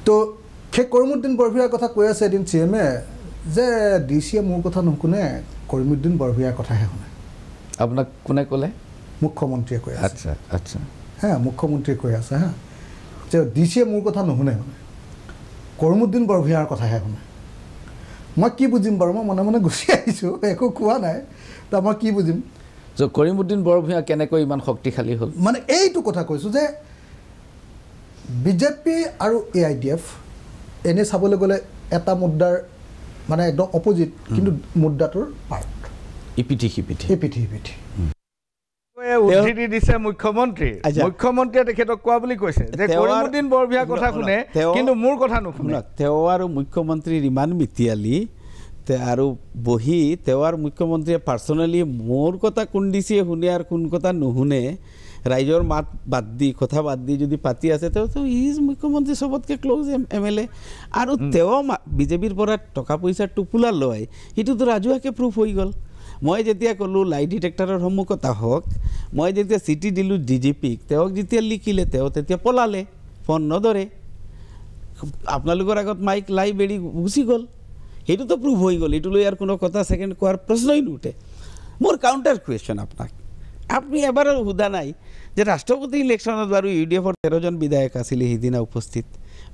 তো সেই কৰিমুদ্দিন বৰভূঞাৰ কথা কৈ আছে এদিন চিএমে যে ডিচিয়ে মোৰ কথা নুশুনে কৰিমুদ্দিন বৰভূঞাৰ কথাহে শুনে আপোনাক কোনে ক'লে মুখ্যমন্ত্ৰীয়ে কৈ আছে আচ্ছা আচ্ছা হ্যাঁ মুখ্যমন্ত্ৰীয়ে কৈ আছে হা যে ডিচিয়ে মোৰ কথা নুশুনে মানে কৰিমুদ্দিন বৰভূঞাৰ কথাহে শুনে মই কি বুজিম বাৰু মই মনে মনে গুচি আহিছোঁ একো কোৱা নাই তো মই কি বুজিম যে কৰিমুদ্দিন বৰভূঞা কেনেকৈ ইমান শক্তিশালী হ'ল মানে এইটো কথা কৈছোঁ যে বিজেপি আৰু AIDF এনে চাবলৈ গ'লে এটা মুদ্ৰাৰ মানে একদম অপজিট কিন্তু মুদ্ৰাটোৰ পাৰ্ট ইপিঠি সিপিঠি উদ্ধৃতি দিছে মুখ্যমন্ত্ৰীয়ে তেখেতক কোৱা বুলি কৈছে যে কৰিমুদ্দিন বৰভূঞাৰ কথা শুনে কিন্তু মোৰ কথা নুশুনে তেওঁ আৰু মুখ্যমন্ত্ৰীৰ ইমান মিতিয়ালি আৰু বহি তেওঁ আৰু মুখ্যমন্ত্ৰীয়ে পাৰ্চনেলি মোৰ কথা কোন দিছে শুনে আৰু কোন কথা নুশুনে ৰাইজৰ মাত বাদ দি কথা বাদ দি যদি পাতি আছে তেওঁতো ইজ মুখ্যমন্ত্ৰী চবতকৈ ক্ল'জ MLA আৰু তেওঁ বিজেপিৰ পৰা টকা পইচাৰ টোপোলা লয় সেইটোতো ৰাজহুৱাকৈ প্ৰুফ হৈ গ'ল মই যেতিয়া ক'লোঁ লাই ডিটেক্টৰৰ সন্মুখত আহক মই যেতিয়া চিঠি দিলোঁ DGPক তেওঁক যেতিয়া লিখিলে তেওঁ তেতিয়া পলালে ফোন নধৰে আপোনালোকৰ আগত মাইক লাই বেৰি গুচি গ'ল সেইটোতো প্ৰুফ হৈ গ'ল এইটো লৈ আৰু কোনো কথা ছেকেণ্ড কোৱাৰ প্ৰশ্নই নুঠে মোৰ কাউণ্টাৰ কুৱেশ্যন আপোনাক আপুনি এবাৰ সোধা নাই যে ৰাষ্ট্ৰপতি ইলেকশ্যনত বাৰু UDFৰ 13জন বিধায়ক আছিলে সেইদিনা উপস্থিত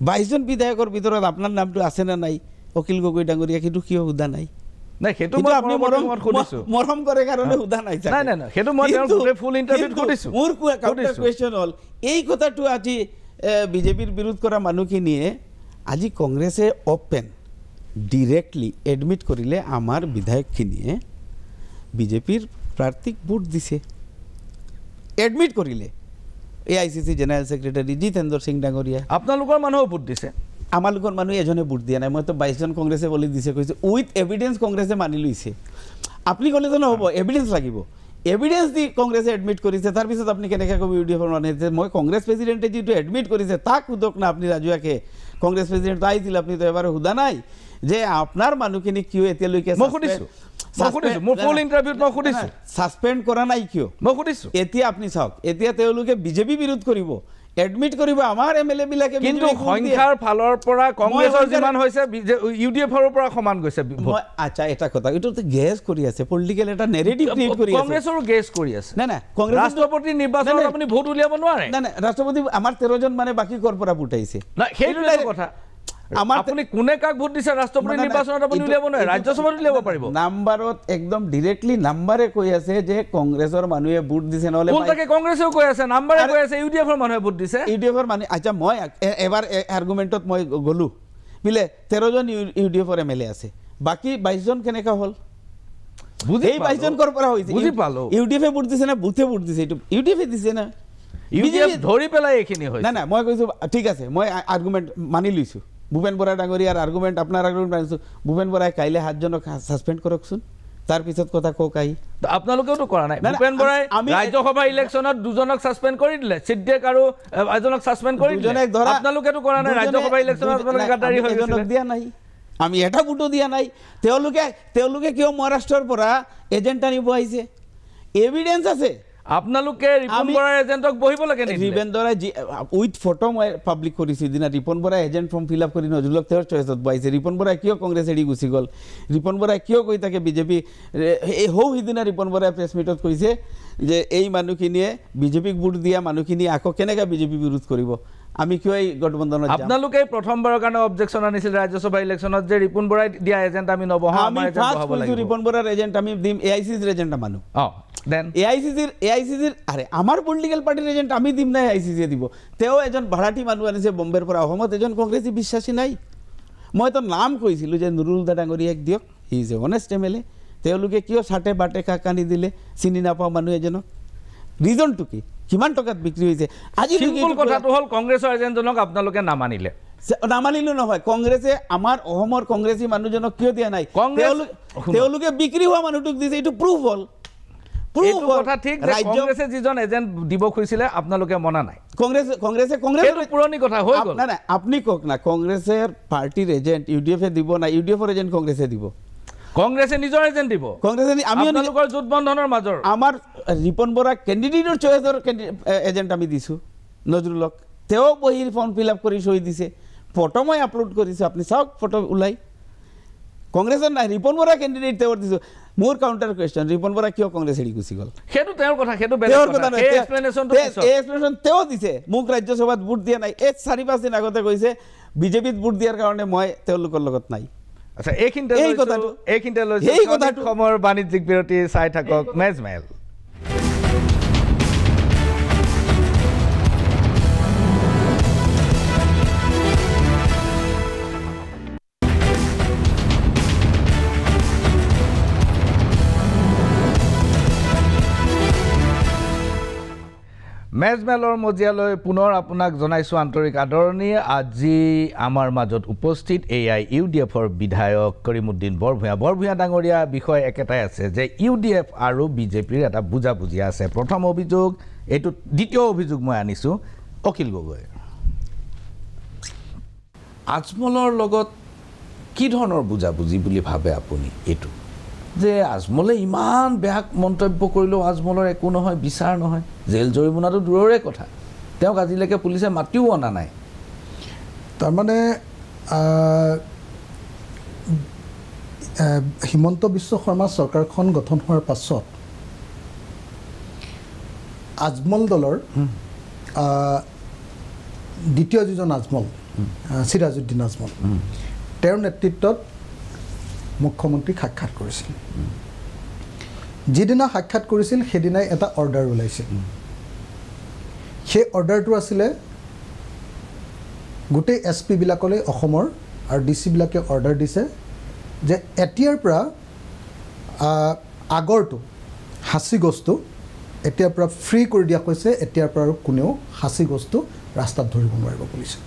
22জন বিধায়কৰ ভিতৰত আপোনাৰ নামটো আছে নে নাই অখিল গগৈ ডাঙৰীয়া সেইটো কিয় সোধা নাই নাই সেইটো মই আপুনি মৰম কৰে কাৰণে সোধা নাই নাই সেইটো মই ফুল ইণ্টাৰভিউত সুধিছোঁ মোৰ কাউণ্টাৰ কুৱেশ্যন হ'ল এই কথাটো আজি বিজেপিৰ বিৰোধ কৰা মানুহখিনিয়ে আজি কংগ্ৰেছে অপেন ডিৰেক্টলি এডমিট কৰিলে আমাৰ বিধায়কখিনিয়ে বিজেপিৰ প্ৰাৰ্থীক ভোট দিছে এডমিট কৰিলে AICC general secretary Jitendra Singh ডাঙৰীয়া আপোনালোকৰ মানুহো ভোট দিছে আমালোকৰ মানুহ এজনে ভোট দিয়া নাই মইতো 22জন কংগ্ৰেছে বুলি দিছে কৈছে উইথ এভিডেন্স কংগ্ৰেছে মানি লৈছে আপুনি ক'লেতো নহ'ব এভিডেন্স লাগিব এভিডেন্স দি কংগ্ৰেছে এডমিট কৰিছে তাৰপিছত আপুনি কেনেকৈ ক'ব UDFৰ মানুহে মই কংগ্ৰেছ প্ৰেচিডেণ্টে যিটো এডমিট কৰিছে তাক সোধক না আপুনি ৰাজুৱাকে কংগ্ৰেছ প্ৰেচিডেণ্ট আহিছিল আপুনিতো এবাৰ সোধা নাই যে আপোনাৰ মানুহখিনি কিয় এতিয়ালৈকে ছাছপেণ্ড কৰা নাই কিয় মই সুধিছোঁ এতিয়া আপুনি চাওক এতিয়া তেওঁলোকে বিজেপি বিৰোধ কৰিব এডমিট কৰিব আমাৰ MLA বিলাকে কিন্তু সংখ্যাৰ ফালৰ পৰা কংগ্ৰেছৰ যিমান হৈছে UDFৰ পৰা সমান গৈছে আচ্ছা এটা কথা এইটো গেছ কৰি আছে পলিটিকেল এটা নেৰেটিভ ক্ৰিয়েট কৰি আছে কংগ্ৰেছৰো গেছ কৰি আছে নাই নাই কংগ্ৰেছ ৰাষ্ট্ৰপতি নিৰ্বাচনত আপুনি ভোট উলিয়াব নোৱাৰে নাই ৰাষ্ট্ৰপতি আমাৰ 13জন মানে বাকী কৰ পৰা ভোট আহিছে নাই সেইটো কথা আপুনি কোনে কাক ভোট দিছে ৰাষ্ট্ৰপতি নিৰ্বাচনত আপুনি উলিয়াব নোৱাৰে ৰাজ্যসভাত উলিয়াব পাৰিব নাম্বাৰত একদম ডিৰেক্টলি নাম্বাৰে কৈ আছে যে কংগ্ৰেছৰ মানুহে ভোট দিছে নহ'লে ওলটাকে কংগ্ৰেছেও কৈ আছে নাম্বাৰে কৈ আছে UDFৰ মানুহে ভোট দিছে UDFৰ মানে আচ্ছা মই এবাৰ আৰ্গুমেণ্টত মই গ'লোঁ বোলে 13জন UDFৰ MLA আছে বাকী 22জন কেনেকৈ হ'ল এই 22জন কৰ পৰা হৈছে বুজি পালোঁ UDFে ভোট দিছে না বুথে ভোট দিছে এইটো UDFে দিছে না UDF ধৰি পেলাই এইখিনি হৈছে নাই নাই মই কৈছোঁ ঠিক আছে মই আৰ্গুমেণ্ট মানি লৈছোঁ ভূপেন বৰা ডাঙৰীয়াৰ আৰ্গুমেণ্ট আপোনাৰ আৰ্গুমেণ্ট মানিছোঁ ভূপেন বৰাই কাইলৈ 7জনক ছাছপেণ্ড কৰকচোন তাৰপিছত কথা কওক আহি আপোনালোকেওতো কৰা নাই ভূপেন বৰাই ৰাজ্যসভা ইলেকশ্যনত 2জনক ছাছপেণ্ড কৰি দিলে সিদ্দিক আৰু এজনক ছাছপেণ্ড কৰি দিলে আপোনালোকেতো কৰা নাই ৰাজ্যসভা ইলেকশ্যনত আপোনালোকে গাদ্দাৰী হৈ গৈছিল দিয়া নাই আমি এটা ভোটো দিয়া নাই তেওঁলোকে কিয় মহাৰাষ্ট্ৰৰ পৰা এজেণ্ট আনিব আহিছে এভিডেন্স আছে আপোনালোকে ৰিপন বৰাৰ এজেণ্টক বহিব লাগে ৰিপন বৰাই উইথ ফটো মই পাব্লিক কৰিছোঁ দিনা ৰিপন বৰাই এজেণ্ট ফৰ্ম ফিল আপ কৰি নজৰুলক তেওঁৰ চইচত বহাইছে ৰিপন বৰাই কিয় কংগ্ৰেছ এৰি গুচি গ'ল ৰিপন বৰাই কিয় কৈ থাকে বিজেপি সিদিনা ৰিপন বৰাই প্ৰেছ মিটত কৈছে যে এই মানুহখিনিয়ে বিজেপিক ভোট দিয়া মানুহখিনি আকৌ কেনেকৈ বিজেপি বিৰোধ কৰিব আমি কিয় এই গঠবন্ধনত আপোনালোকে প্ৰথমবাৰৰ কাৰণে অবজেকশ্যন আনিছিল ৰাজ্যসভা ইলেকশ্যনত যে ৰিপন বৰাই দিয়া এজেণ্ট আমি নবহাওঁ আমি ফাৰ্ষ্ট কৈছোঁ ৰিপন বৰাৰ এজেণ্ট আমি দিম AICCৰ এজেণ্ট মানুহ AICCৰ আৰে আমাৰ পলিটিকেল পাৰ্টিৰ এজেণ্ট আমি দিম নাই AICCয়ে দিব তেওঁ এজন ভাড়াটী মানুহ আনিছে বম্বেৰ পৰা অসমত এজন কংগ্ৰেছী বিশ্বাসী নাই মইতো নাম কৈছিলোঁ যে নুৰুল দা ডাঙৰীয়াক দিয়ক he is a honest MLA তেওঁলোকে কিয় চাটে বাটে কাক আনি দিলে চিনি নাপাওঁ মানুহ এজনক ৰিজনটো কি কিমান টকাত বিক্ৰী হৈছে আজি কথাটো হ'ল কংগ্ৰেছৰ এজেণ্টজনক আপোনালোকে নামানিলে নামানিলো নহয় কংগ্ৰেছে আমাৰ অসমৰ কংগ্ৰেছী মানুহজনক কিয় দিয়া নাই তেওঁলোকে বিক্ৰী হোৱা মানুহটোক দিছে এইটো প্ৰুফ হ'ল কথা ঠিক কংগ্ৰেছে যিজন এজেণ্ট দিব খুজিছিলে আপোনালোকে মনা নাই কংগ্ৰেছে পুৰণি কথা হৈ গ'ল নাই আপুনি কওক না কংগ্ৰেছৰ পাৰ্টিৰ এজেণ্ট UDFে দিব নাই UDFৰ এজেণ্ট কংগ্ৰেছে দিব কংগ্ৰেছে নিজৰ এজেণ্ট দিব কংগ্ৰেছে আমিও আপোনালোকৰ জোট বন্ধনৰ মাজৰ আমাৰ ৰিপন বৰা কেণ্ডিডেটৰ চইচৰ এজেণ্ট আমি দিছোঁ নজৰুলক তেওঁ বহি ফৰ্ম ফিল আপ কৰি চহী দিছে ফটো মই আপলোড কৰিছোঁ আপুনি চাওক ফটো ওলাই কংগ্ৰেছৰ নাই ৰিপন বৰা কেণ্ডিডেট তেওঁৰ দিছোঁ মোৰ কাউণ্টাৰ কুৱেশ্যন ৰিপন বৰা কিয় কংগ্ৰেছ এৰি গুচি গ'ল সেইটো তেওঁৰ কথা সেইটো বেলেগ কথা এই এক্সপ্লেনেশ্যন তেওঁ দিছে মোক ৰাজ্যসভাত ভোট দিয়া নাই এই 4-5 দিন আগতে কৈছে বিজেপিত ভোট দিয়াৰ কাৰণে মই তেওঁলোকৰ লগত নাই আচ্ছা এইখিনিতে লৈছোঁ সময়ৰ বাণিজ্যিক বিৰতি চাই থাকক মেজমেল মেজমেলৰ মজিয়ালৈ পুনৰ আপোনাক জনাইছোঁ আন্তৰিক আদৰণি আজি আমাৰ মাজত উপস্থিত UDFৰ বিধায়ক কৰিমুদ্দিন বৰভূঞা ডাঙৰীয়া বিষয় একেটাই আছে যে UDF আৰু বিজেপিৰ এটা বুজাবুজি আছে প্ৰথম অভিযোগ এইটো দ্বিতীয় অভিযোগ মই আনিছোঁ অখিল গগৈ আজমলৰ লগত কি ধৰণৰ বুজাবুজি বুলি ভাবে আপুনি এইটো যে আজমলে ইমান বেয়া মন্তব্য কৰিলেও আজমলৰ একো নহয় বিচাৰ নহয় জেল জৰিমনাটো দূৰৰে কথা তেওঁক আজিলৈকে পুলিচে মাতিও অনা নাই তাৰমানে হিমন্ত বিশ্ব শৰ্মা চৰকাৰখন গঠন হোৱাৰ পাছত আজমল দলৰ দ্বিতীয় যিজন আজমল চিৰাজউদ্দিন আজমল তেওঁৰ নেতৃত্বত মুখ্যমন্ত্ৰীক সাক্ষাৎ কৰিছিল যিদিনা সাক্ষাৎ কৰিছিল সেইদিনাই এটা অৰ্ডাৰ ওলাইছিল সেই অৰ্ডাৰটো আছিলে গোটেই SP বিলাকলৈ অসমৰ আৰু DC বিলাকে অৰ্ডাৰ দিছে যে এতিয়াৰ পৰা আগৰটো হাসিগছটো এতিয়াৰ পৰা ফ্ৰী কৰি দিয়া হৈছে এতিয়াৰ পৰা কোনেও হাসিগছটো ৰাস্তাত ধৰিব নোৱাৰিব পুলিচে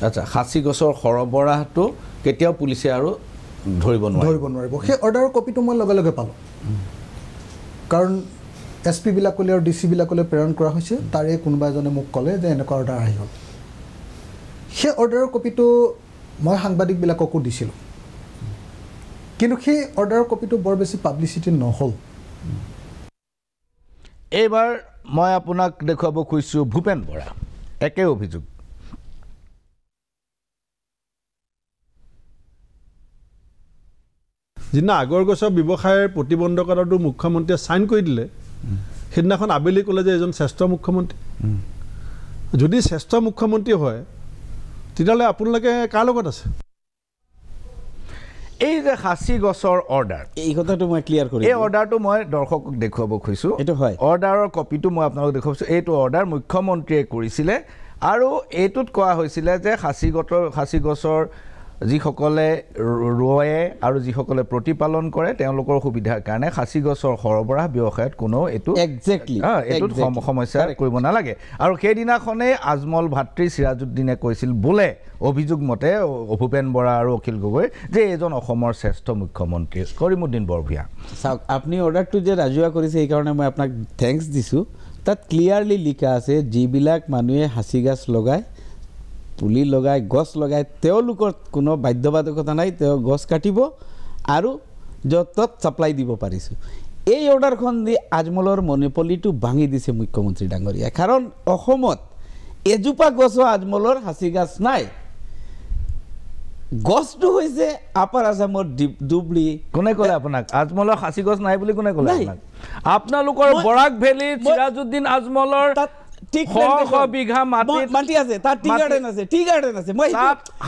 আচ্ছা হাসিগছৰ সৰবৰাহটো কেতিয়াও পুলিচে আৰু ধৰিব নোৱাৰিব সেই অৰ্ডাৰৰ কপিটো মই লগে লগে পালোঁ কাৰণ SP বিলাকলৈ আৰু DC বিলাকলৈ প্ৰেৰণ কৰা হৈছে তাৰে কোনোবা এজনে মোক ক'লে যে এনেকুৱা অৰ্ডাৰ আহি গ'ল সেই অৰ্ডাৰৰ কপিটো মই সাংবাদিকবিলাককো দিছিলোঁ কিন্তু সেই অৰ্ডাৰৰ কপিটো বৰ বেছি পাব্লিচিটি নহ'ল এইবাৰ মই আপোনাক দেখুৱাব খুজিছোঁ ভূপেন বৰা একে অভিযোগ যিদিনা আগৰ গছৰ ব্যৱসায়ৰ প্ৰতিবন্ধকতাটো মুখ্যমন্ত্ৰীয়ে চাইন কৰি দিলে সেইদিনাখন আবেলি ক'লে যে এজন শ্ৰেষ্ঠ মুখ্যমন্ত্ৰী যদি শ্ৰেষ্ঠ মুখ্যমন্ত্ৰী হয় তেতিয়াহ'লে আপোনালোকে কাৰ লগত আছে এই যে হাসিগছৰ অৰ্ডাৰ এই কথাটো মই ক্লিয়াৰ কৰিম এই অৰ্ডাৰটো মই দৰ্শকক দেখুৱাব খুজিছোঁ এইটো হয় অৰ্ডাৰৰ কপিটো মই আপোনালোকক দেখুৱাইছোঁ এইটো অৰ্ডাৰ মুখ্যমন্ত্ৰীয়ে কৰিছিলে আৰু এইটোত কোৱা হৈছিলে যে হাসিগছৰ যিসকলে ৰোৱে আৰু যিসকলে প্ৰতিপালন কৰে তেওঁলোকৰ সুবিধাৰ কাৰণে হাসিগছৰ সৰবৰাহ ব্যৱসায়ত কোনো এইটো এইটোত সমস্যা কৰিব নালাগে আৰু সেইদিনাখনেই আজমল ভাতৃ চিৰাজউদ্দিনে কৈছিল বোলে অভিযোগ মতে ভূপেন বৰা আৰু অখিল গগৈ যে এজন অসমৰ শ্ৰেষ্ঠ মুখ্যমন্ত্ৰী কৰিমুদ্দিন বৰভূঞা চাওক আপুনি অৰ্ডাৰটো যে ৰাজহুৱা কৰিছে এইকাৰণে মই আপোনাক থেংকছ দিছোঁ তাত ক্লিয়াৰলি লিখা আছে যিবিলাক মানুহে হাসিগাছ লগায় পুলি লগাই গছ লগাই তেওঁলোকৰ কোনো বাধ্যবাধকতা নাই তেওঁ গছ কাটিব আৰু য'ত ত'ত ছাপ্লাই দিব পাৰিছোঁ এই অৰ্ডাৰখন দি আজমলৰ মনোপলিটো ভাঙি দিছে মুখ্যমন্ত্ৰী ডাঙৰীয়া কাৰণ অসমত এজোপা গছো আজমলৰ হাসিগাছ নাই গছটো হৈছে আপাৰ আসামৰ ডুবলি কোনে ক'লে আপোনাক আজমলৰ হাসিগছ নাই বুলি কোনে ক'লে আপোনাক আপোনালোকৰ বৰাক ভেলী চিৰাজউদ্দিন আজমলৰ বিঘা মাটি আছে তাত টি গাৰ্ডেন আছে মই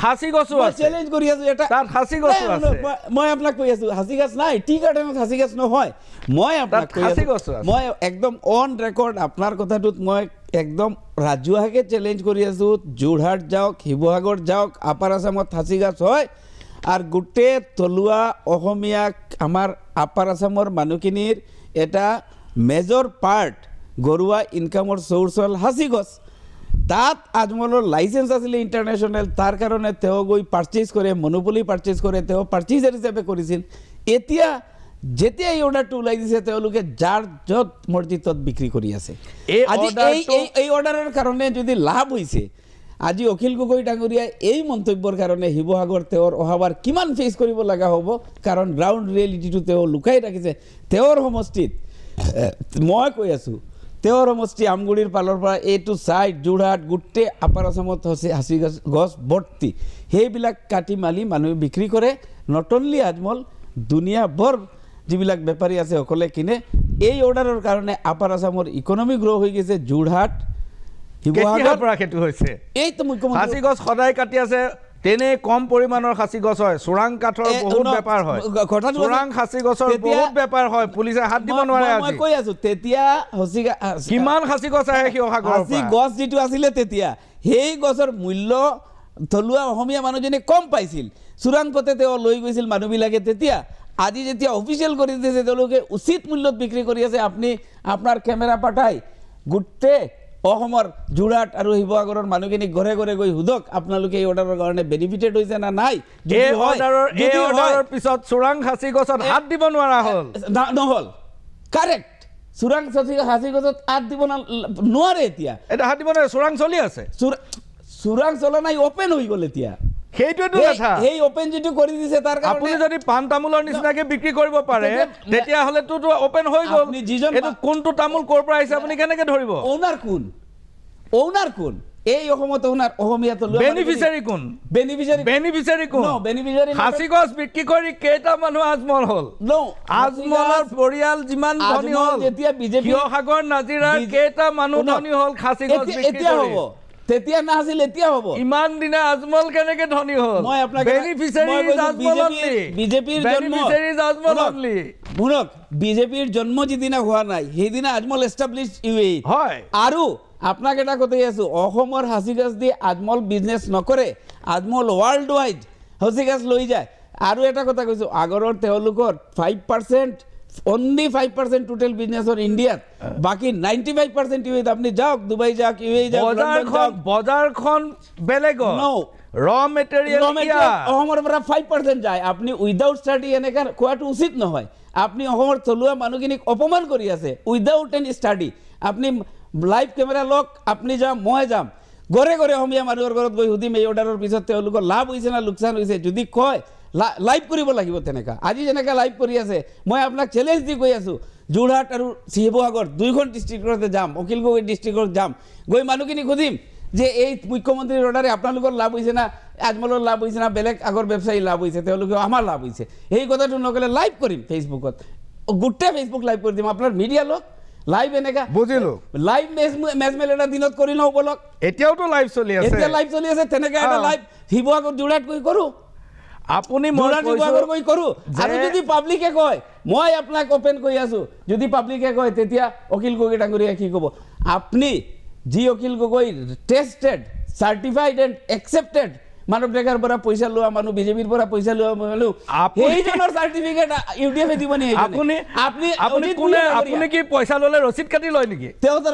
হাসিগছ চেলেঞ্জ কৰি আছো এটা তাত হাসিগছ আছে মই আপোনাক কৈ আছো হাসিগছ নাই টি গাৰ্ডেনত হাসিগছ নহয় মই আপোনাক কৈ আছো মই একদম অন ৰেকৰ্ড আপোনাৰ কথাটোত মই একদম ৰাজহুৱাকে চেলেঞ্জ কৰি আছো যোৰহাট যাওক শিৱসাগৰ যাওক আপাৰ আসামত হাসিগছ হয় আৰু গোটেই থলুৱা অসমীয়া আমাৰ আপাৰ আসামৰ মানুহখিনিৰ এটা মেজৰ পাৰ্ট গৰুৱা ইনকামৰ চ'ৰ্চ হ'ল হাসিগছ তাত আজমলৰ লাইচেঞ্চ আছিলে ইণ্টাৰনেশ্যনেল তাৰ কাৰণে তেওঁ গৈ পাৰ্চেজ কৰে মনোপলি পাৰ্চেজ কৰে তেওঁ পাৰ্চেজাৰ হিচাপে কৰিছিল এতিয়া যেতিয়া এই অৰ্ডাৰটো ওলাই দিছে তেওঁলোকে যাৰ য'ত মৰ্জি তত বিক্ৰী কৰি আছে এই অৰ্ডাৰৰ কাৰণে যদি লাভ হৈছে আজি অখিল গগৈ ডাঙৰীয়াই এই মন্তব্যৰ কাৰণে শিৱসাগৰ তেওঁৰ অহাবাৰ কিমান ফেচ কৰিব লগা হ'ব কাৰণ গ্ৰাউণ্ড ৰিয়েলিটিটো তেওঁ লুকাই ৰাখিছে তেওঁৰ সমষ্টিত মই কৈ আছোঁ তেওঁৰ সমষ্টি আমগুৰিৰ পালৰ পৰা এইটো চাইড যোৰহাট গোটেই আপাৰ আছামত হৈছে হাঁচি গছ ভৰ্তি সেইবিলাক কাটি মালি মানুহে বিক্ৰী কৰে নট অনলি আজমল দুনিয়া বৰ যিবিলাক বেপাৰী আছে সকলে কিনে এই অৰ্ডাৰৰ কাৰণে আপাৰ আছামৰ ইকনমি গ্ৰ' হৈ গৈছে যোৰহাট শিৱসাগৰৰ পৰা সেইটো হৈছে এইটো মুখ্যমন্ত্ৰী হাঁচি গছ সদায় কাটি আছে তেনে কম পৰিমাণৰ হাঁচি গছ হয় চোৰাং কাঠৰ বহুত বেপাৰ হয় চোৰাং হাঁচি গছৰ বহুত বেপাৰ হয় পুলিচে হাত দিব নোৱাৰে মই কৈ আছোঁ তেতিয়া কিমান হাঁচি গছ আহে শিৱসাগৰৰ হাঁচি গছ যিটো আছিলে তেতিয়া সেই গছৰ মূল্য থলুৱা অসমীয়া মানুহজনে কম পাইছিল চোৰাং পথে তেওঁ লৈ গৈছিল মানুহবিলাকে তেতিয়া আজি যেতিয়া অফিচিয়েল কৰি দিছে তেওঁলোকে উচিত মূল্যত বিক্ৰী কৰি আছে আপুনি আপোনাৰ কেমেৰা পাঠাই গোটেই অসমৰ যোৰহাট আৰু শিৱসাগৰৰ মানুহখিনিক ঘৰে ঘৰে গৈ সোধক আপোনালোকে এই অৰ্ডাৰৰ কাৰণে বেনিফিটেড হৈছে না নাই এই অৰ্ডাৰৰ পিছত চোৰাং হাঁচি গছত হাত দিব নোৱাৰা হ'ল নহ'ল কাৰেক্ট চোৰাং হাঁচি গছত হাত দিব নোৱাৰে এতিয়া এটা হাত দিব নোৱাৰে চোৰাং চলি আছে চোৰাং চলা নাই অপেন হৈ গ'ল এতিয়া সেইটোৱেতো কথা এই অপেন যিটো কৰি দিছে তাৰ কাৰণে আপুনি যদি পাণ তামোলৰ নিচিনাকে বিক্ৰী কৰিব পাৰে তেতিয়াহ'লেতো অপেন হৈ গ'ল এইটো কোনটো তামোল ক'ৰ পৰা আহিছে আপুনি কেনেকে ধৰিব ঔনাৰ কোন এই অসমত ঔনাৰ অসমীয়াটো বেনিফিচিয়াৰী কোন হাঁচি গছ বিক্ৰী কৰি কেইটা মানুহ আজমল হ'ল আজমলৰ পৰিয়াল যিমান ধনী হ'ল যেতিয়া বিজেপি শিৱসাগৰ নাজিৰাৰ কেইটা মানুহ ধনী হ'ল হাঁচি গছ বিক্ৰী কৰি তেতিয়া নাছিল এতিয়া হ'ব ইমান দিনা আজমল কেনেকে ধনী হ'ল মই আপোনাক বিজেপিৰ জন্ম যিদিনা হোৱা নাই সেইদিনা আজমল এষ্টাব্লিছ ইউএই হয় আৰু আপোনাক এটা কথাই আছোঁ অসমৰ হাঁচি গছ দি আজমল বিজনেছ নকৰে আজমল ৱৰ্ল্ড ৱাইড হাঁচি গছ লৈ যায় আৰু এটা কথা কৈছোঁ আগৰৰ তেওঁলোকৰ 5% only 5% total business on India বাকি 95% ইউএই আপনি যাওক দুবাই যাওক ইউএই যাওক বজাৰখন বেলেগ ৰ মেটেৰিয়েল অসমৰ পৰা 5% যায় আপনি উইদাউট ষ্টাডি এনেকা কোৱাটো উচিত নহয় আপনি অসমৰ থলুৱা মানুহখিনিক অপমান কৰি আছে উইদাউট এনি ষ্টাডি আপনি লাইভ কেমেৰা লওক আপনি যাম মই যাম ঘৰে ঘৰে অসমীয়া মানুহৰ ঘৰত গৈ সুধিম এই অৰ্ডাৰৰ পিছত তেওঁলোকৰ লাভ হৈছে না লোকচান হৈছে যদি কয় লাইভ কৰিব লাগিব তেনেকা আজি যেনেকা লাইভ কৰি আছে মই আপোনাক চ্যালেঞ্জ দি কৈ আছোঁ যোৰহাট আৰু শিৱসাগৰ দুইখন ডিষ্ট্ৰিক্টতে যাম অখিল গগৈ ডিষ্ট্ৰিক্টত যাম গৈ মানুহখিনি সুধিম যে এই মুখ্যমন্ত্ৰীৰ অৰ্ডাৰে আপোনালোকৰ লাভ হৈছে না আজমলৰ লাভ হৈছে না বেলেগ আগৰ ব্যৱসায়ী লাভ হৈছে তেওঁলোকে আমাৰ লাভ হৈছে এই কথাটো নকলে লাইভ কৰিম ফেচবুকত গোটেই ফেচবুক লাইভ কৰি দিম আপোনাৰ মিডিয়া লোক লাইভ এনেকা বুজিলো লাইভ মেজমেল এটা দিনত কৰি লওঁ বলক এতিয়াওতো লাইভ চলি আছে এতিয়া লাইভ চলি আছে তেনেকা এটা লাইভ শিৱসাগৰ যোৰহাট গৈ কৰোঁ আপুনি মই কৰোঁ আৰু যদি পাব্লিকে কয় মই আপোনাক অপেন কৰি আছোঁ যদি পাব্লিকে কয় তেতিয়া অখিল গগৈ ডাঙৰীয়া কি ক'ব আপুনি যি Akhil Gogoi tested certified and accepted মানৱ ডেকাৰ পৰা পইচা লোৱা মানুহ বিজেপিৰ পৰা পইচা লোৱা মানুহ সেইজনৰ চাৰ্টিফিকেট ইউডিএফে দিব নি আপুনি কি পইচা ল'লে ৰচিদ কাটি লয় নেকি তেওঁতো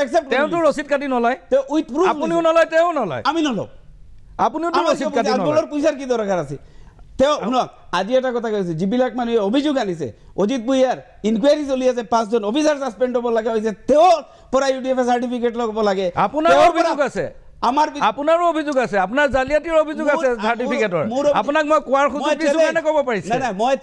একচেপ্ট তেওঁতো ৰচিদ কাটি নলয় উইথ প্ৰুফ আপুনিও নলয় তেওঁ নলয় আমি নলওঁ আপুনিওতো ৰচিদ কাটি নলয় পইচাৰ কি দৰকাৰ আছে তেওঁ শুনক আজি এটা কথা কৈছে যিবিলাক মানুহে অভিযোগ আনিছে অজিত ভূঞাৰ ইনকুৱাৰী চলি আছে 5 জন অফিচাৰ ছাছপেণ্ড হ'ব লগা হৈছে তেওঁৰ পৰা ইউডিএফ চাৰ্টিফিকেট ল'ব লাগে আপোনাৰো অভিযোগ আছে আপোনাৰো অভিযোগ আছে আপোনাৰ জালিয়াতিৰ অভিযোগ আছে চাৰ্টিফিকেটৰ আপোনাক মই কোৱাৰ সুযোগ দিছোঁ কাৰণে ক'ব পাৰিছে নাই মই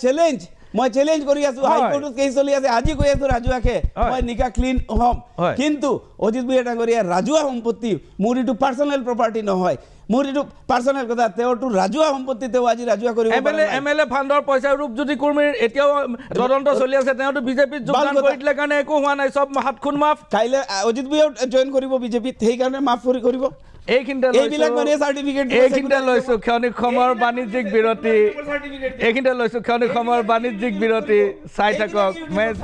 চ্যালেঞ্জ কৰি আছোঁ হাইকোৰ্টত কেছ চলি আছে আজি কৈ আছোঁ ৰাজুৱাকে মই নিকা ক্লিন হ'ম কিন্তু অজিত ভূঞা ডাঙৰীয়া ৰাজুৱা সম্পত্তি মোৰ এইটো পাৰ্চনেল প্ৰপাৰ্টি নহয় মোৰ এইটো পাৰ্চনেল কথা তেওঁৰটো ৰাজুৱা সম্পত্তি তেওঁ আজি ৰাজুৱা কৰিব এমএলএ ফাণ্ডৰ পইচা ৰূপজ্যোতি কুৰ্মীৰ এতিয়াও তদন্ত চলি আছে তেওঁতো বিজেপিত যোগদান কৰি দিলে কাৰণে একো হোৱা নাই চব হাতখন মাফ কাইলৈ অজিত ভূঞাও জইন কৰিব বিজেপিত সেইকাৰণে মাফ কৰিব এইখিনিতে লৈছোঁ ক্ষণিক সময়ৰ বাণিজ্যিক বিৰতি চাই থাকক মেচ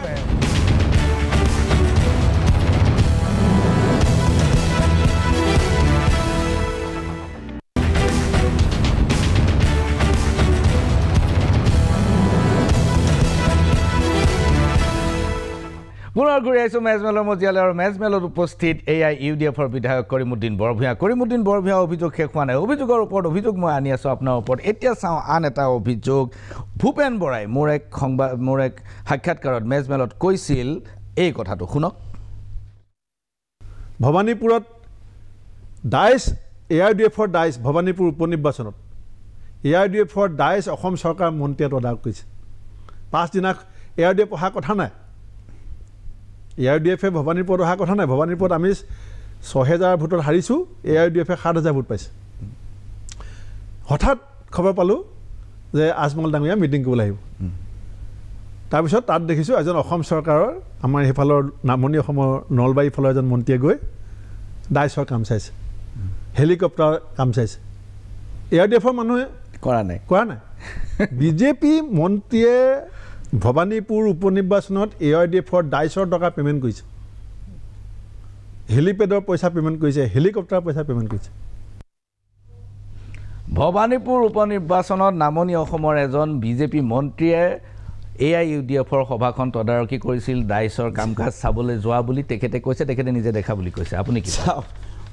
পুনৰ ঘূৰি আহিছোঁ মেজমেলৰ মজিয়ালৈ আৰু মেজমেলত উপস্থিত এআই ইউডিএফৰ বিধায়ক কৰিমুদ্দিন বৰভূঞা অভিযোগ শেষ হোৱা নাই অভিযোগৰ ওপৰত অভিযোগ মই আনি আছোঁ আপোনাৰ ওপৰত এতিয়া চাওঁ আন এটা অভিযোগ ভূপেন বৰাই মোৰ এক সাক্ষাৎকাৰত মেজমেলত কৈছিল এই কথাটো শুনক ভৱানীপুৰত ডাইচ ARDFৰ ডাইচ ভৱানীপুৰ উপ নিৰ্বাচনত ARDFৰ ডাইচ অসম চৰকাৰ মন্ত্ৰীয়ে তদাৰক কৰিছে পাঁচদিনা ARDF অহা কথা নাই ARDFে ভৱানীপুৰত অহা কথা নাই ভৱানীপুৰত আমি ৬,০০০ ভোটত হাৰিছোঁ ARDFে ৭,০০০ ভোট পাইছে হঠাৎ খবৰ পালোঁ যে আজমল ডাঙৰীয়া মিটিং কৰিবলৈ আহিব তাৰপিছত তাত দেখিছোঁ এজন অসম চৰকাৰৰ আমাৰ সেইফালৰ নামনি অসমৰ নলবাৰীৰ ফালৰ এজন মন্ত্ৰীয়ে গৈ ডাইচৰ কাম চাইছে হেলিকপ্টাৰ কাম চাইছে ARDFৰ মানুহে কৰা নাই বিজেপি মন্ত্ৰীয়ে ভৱানীপুৰ উপ নিৰ্বাচনত ARDFৰ ডাইচৰ টকা পে'মেণ্ট কৰিছে হেলিপেডৰ পইচা পে'মেণ্ট কৰিছে হেলিকপ্টাৰৰ পইচা পে'মেণ্ট কৰিছে ভৱানীপুৰ উপ নিৰ্বাচনত নামনি অসমৰ এজন বিজেপি মন্ত্ৰীয়ে AIUDFৰ সভাখন তদাৰকী কৰিছিল ডাইচৰ কাম কাজ চাবলৈ যোৱা বুলি তেখেতে কৈছে তেখেতে নিজে দেখা বুলি কৈছে আপুনি কি চাওক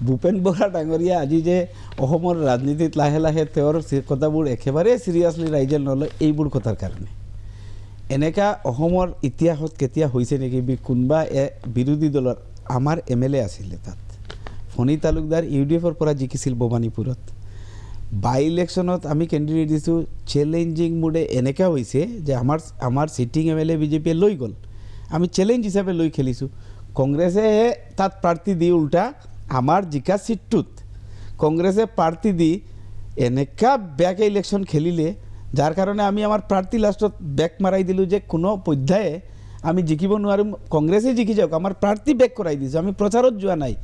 ভূপেন বৰা ডাঙৰীয়া আজি যে অসমৰ ৰাজনীতিত লাহে লাহে তেওঁৰ কথাবোৰ একেবাৰে চিৰিয়াছলি ৰাইজে নলয় এইবোৰ কথাৰ কাৰণে এনেকা অসমৰ ইতিহাসত কেতিয়া হৈছে নেকি কোনোবা বিৰোধী দলৰ আমাৰ MLA আছিলে তাত ফণী তালুকদাৰ UDFৰ পৰা জিকিছিল ভৱানীপুৰত বাই ইলেকশ্যনত আমি কেণ্ডিডেট দিছোঁ চেলেঞ্জিং মুডে এনেকা হৈছে যে আমাৰ সিটিং MLA বিজেপিয়ে লৈ গ'ল আমি চেলেঞ্জ হিচাপে লৈ খেলিছোঁ কংগ্ৰেছে তাত প্ৰাৰ্থী দি উল্টা আমাৰ জিকা সিটটোত কংগ্ৰেছে প্ৰাৰ্থী দি এনেকা বেয়াকে ইলেকশ্যন খেলিলে যাৰ কাৰণে আমি আমাৰ প্ৰাৰ্থী লাষ্টত বেক মাৰাই দিলোঁ যে কোনো পৰ্যায়ে আমি জিকিব নোৱাৰিম কংগ্ৰেছে জিকি যাওক আমাৰ প্ৰাৰ্থী বেক কৰাই দিছোঁ আমি প্ৰচাৰত যোৱা নাই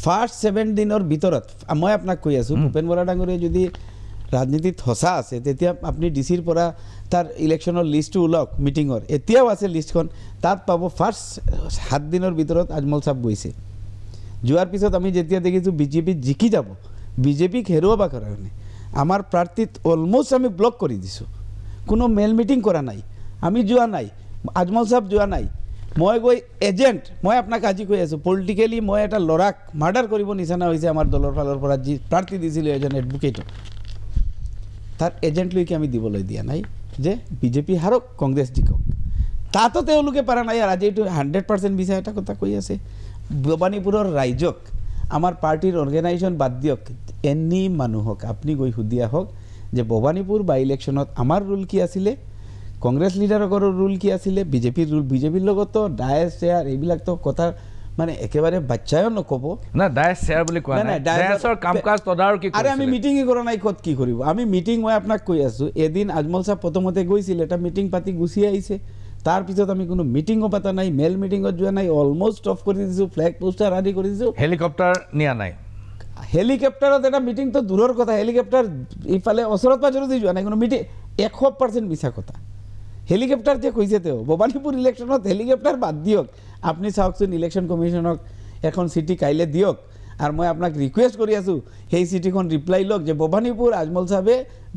ফাৰ্ষ্ট 7 দিনৰ ভিতৰত মই আপোনাক কৈ আছোঁ ভূপেন বৰা ডাঙৰীয়া যদি ৰাজনীতিত সঁচা আছে তেতিয়া আপুনি ডিচিৰ পৰা তাৰ ইলেকশ্যনৰ লিষ্টটো ওলাওক মিটিঙৰ এতিয়াও আছে লিষ্টখন তাত পাব ফাৰ্ষ্ট 7 দিনৰ ভিতৰত আজমল চাপ গৈছে যোৱাৰ পিছত আমি যেতিয়া দেখিছোঁ বিজেপি জিকি যাব বিজেপিক হেৰুৱাবৰ কাৰণে আমাৰ প্ৰাৰ্থীত অলমোষ্ট আমি ব্লক কৰি দিছোঁ কোনো মেল মিটিং কৰা নাই আমি যোৱা নাই আজমল চাপ যোৱা নাই মই গৈ এজেণ্ট মই আপোনাক আজি কৈ আছোঁ পলিটিকেলি মই এটা ল'ৰাক মাৰ্ডাৰ কৰিব নিচিনা হৈছে আমাৰ দলৰ ফালৰ পৰা যি প্ৰাৰ্থী দিছিলোঁ এজন এডভোকেটক তাৰ এজেণ্টলৈকে আমি দিবলৈ দিয়া নাই যে বিজেপি হাৰক কংগ্ৰেছ জিকক তাতো তেওঁলোকে পৰা নাই আৰু আজি এইটো 100% মিছা এটা কথা কৈ আছে ভৱানীপুৰৰ ৰাইজক আমাৰ পাৰ্টিৰ অৰ্গেনাইজেশ্যন বাদ দিয়ক এনি মানুহক আপুনি গৈ সুধি আহক যে ভৱানীপুৰ বাই ইলেকশ্যনত আমাৰ ৰুল কি আছিলে কংগ্ৰেছ লিডাৰৰ ৰুল কি আছিলে বিজেপিৰ ৰুল বিজেপিৰ লগতো ডায়েছ চেয়াৰ এইবিলাকতো কথা মানে একেবাৰে বাচ্চায়ো নক'ব না ডায়েছ চেয়াৰ বুলি কোৱা নাই ডায়েছৰ কাম কাজ তদাৰকী আৰে আমি মিটিঙে কৰা নাই ক'ত কি কৰিব আমি মিটিং মই আপোনাক কৈ আছোঁ এদিন আজমল চাপ প্ৰথমতে গৈছিল এটা মিটিং পাতি গুচি আহিছে তাৰপিছত আমি কোনো মিটিঙো পতা নাই মেল মিটিঙত যোৱা নাই অলমোষ্ট অফ কৰি দিছোঁ ফ্লেগ পোষ্টাৰ আদি কৰি দিছোঁ হেলিকপ্টাৰ নিয়া নাই হেলিকপ্টাৰত এটা মিটিংটো দূৰৰ কথা হেলিকপ্টাৰ ইফালে ওচৰত পাজৰতে যোৱা নাই কোনো মিটিং 100% মিছা কথা হেলিকপ্টাৰ যে কৈছে তেওঁ ভৱানীপুৰ ইলেকশ্যনত হেলিকপ্টাৰ বাদ দিয়ক আপুনি চাওকচোন ইলেকশ্যন কমিশ্যনক এখন চিঠি কাইলৈ দিয়ক আৰু মই আপোনাক ৰিকুৱেষ্ট কৰি আছোঁ সেই চিঠিখন ৰিপ্লাই লওক যে ভৱানীপুৰ আজমল চাহাবে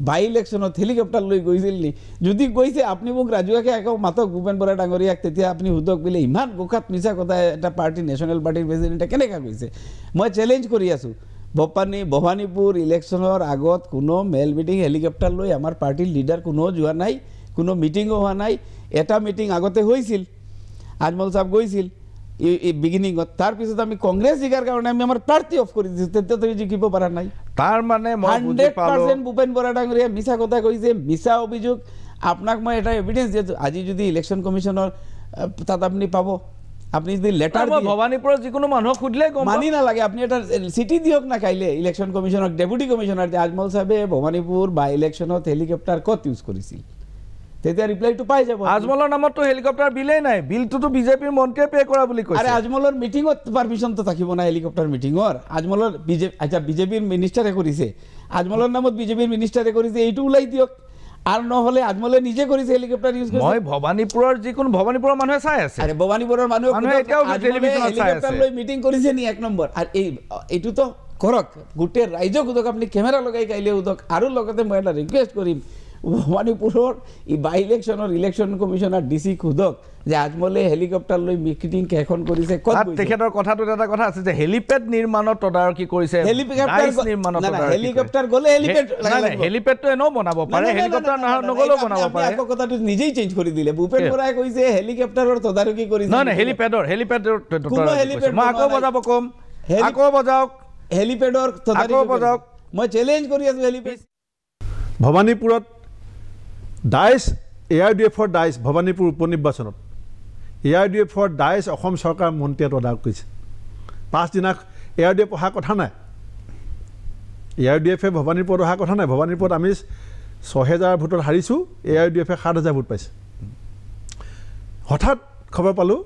বাই ইলেকশ্যনত হেলিকপ্টাৰ লৈ গৈছিল নি যদি গৈছে আপুনি মোক ৰাজুৱাকে আকৌ মাতক ভূপেন বৰা ডাঙৰীয়াক তেতিয়া আপুনি সুধক বোলে ইমান গোখাত মিছা কথা এটা পাৰ্টি নেশ্যনেল পাৰ্টিৰ প্ৰেচিডেণ্টে কেনেকৈ কৈছে মই চেলেঞ্জ কৰি আছোঁ ভৱানীপুৰ ইলেকশ্যনৰ আগত কোনো মেল মিটিং হেলিকপ্টাৰ লৈ আমাৰ পাৰ্টিৰ লিডাৰ কোনেও যোৱা নাই কোনো মিটিঙো হোৱা নাই এটা মিটিং আগতে হৈছিল আজমল চাহাব গৈছিল বিগিনিঙত তাৰপিছত আমি কংগ্ৰেছ জিকাৰ কাৰণে আমি আমাৰ প্ৰাৰ্থী অফ কৰি দিছোঁ তেতিয়া তুমি জিকিব পৰা নাই তাৰ মানে 100% ভূপেন বৰা ডাঙৰীয়া মিছা কথা কৈছে মিছা অভিযোগ আপোনাক মই এটা এভিডেঞ্চ দিছোঁ আজি যদি ইলেকশ্যন কমিশ্যনৰ তাত আপুনি পাব আপুনি যদি লেটাৰ ভৱানীপুৰৰ যিকোনো মানুহক সুধিলে মানি নালাগে আপুনি এটা চিঠি দিয়ক না কাইলৈ ইলেকশ্যন কমিশ্যনক ডেপুটি কমিশ্যনাৰ যে আজমল চাহাবে ভৱানীপুৰ বাই ইলেকশ্যনত হেলিকপ্টাৰ ক'ত ইউজ কৰিছিল তেতিয়া ৰিপ্লাইটো পাই যাব আজমলৰ নামতো হেলিকপ্টাৰ বিলেই নাই বিলটোতো বিজেপিৰ মন্ত্ৰীয়ে পে' কৰা বুলি কৈছে আৰে আজমলৰ মিটিঙত পাৰমিশ্যনটো থাকিব না হেলিকপ্টাৰ মিটিঙৰ আজমলৰ আচ্ছা বিজেপিৰ মিনিষ্টাৰে কৰিছে আজমলৰ নামত বিজেপিৰ মিনিষ্টাৰে কৰিছে এইটো ওলাই দিয়ক আৰু নহ'লে আজমলে নিজে কৰিছে হেলিকপ্টাৰ ইউজ কৰিছে মই ভৱানীপুৰৰ যিকোনো ভৱানীপুৰৰ মানুহে চাই আছে আৰে ভৱানীপুৰৰ মানুহে এতিয়াও টেলিভিশ্যনত চাই আছে হেলিকপ্টাৰ লৈ মিটিং কৰিছে নি এক নম্বৰ আৰু এইটোতো কৰক গোটেই ৰাইজক সোধক আপুনি কেমেৰা লগাই কাইলৈ সোধক আৰু লগতে মই এটা ৰিকুৱেষ্ট কৰিম ভৱানীপুৰৰ বাই ইলেকশ্যনৰ ইলেকশ্যন কমিশ্যনাৰ ডিচি সোধক যে আজমলে হেলিকপ্টাৰ লৈ মিটিং কেইখন কৰিছে ক'ত তেখেতৰ কথাটোত এটা কথা আছে যে হেলিপেড নিৰ্মাণত তদাৰকী কৰিছে হেলিকপ্টাৰ গ'লে হেলিপেডটো এনেও বনাব পাৰে হেলিকপ্টাৰ নগ'লেও বনাব পাৰে কথাটো নিজেই চেঞ্জ কৰি দিলে ভূপেন বৰাই কৈছে হেলিকপ্টাৰৰ তদাৰকী কৰিছে নহয় হেলিপেডৰ মই আকৌ বজাব ক'ম আকৌ বজাওক হেলিপেডৰ মই চ্যালেঞ্জ কৰি আছো হেলিপেড ভবানীপুৰত ডাইচ ARDFৰ ডাইচ ভবানীপুৰ উপনিৰ্বাচনত ARDFৰ ডাইচ অসম চৰকাৰ মন্ত্ৰীয়ে তদাৰক কৰিছে পাঁচদিনা ARDF অহা কথা নাই ARDFে ভবানীপুৰত অহা কথা নাই ভবানীপুৰত আমি ৬,০০০ ভোটত হাৰিছোঁ ARDFে ৭,০০০ ভোট পাইছে হঠাৎ খবৰ পালোঁ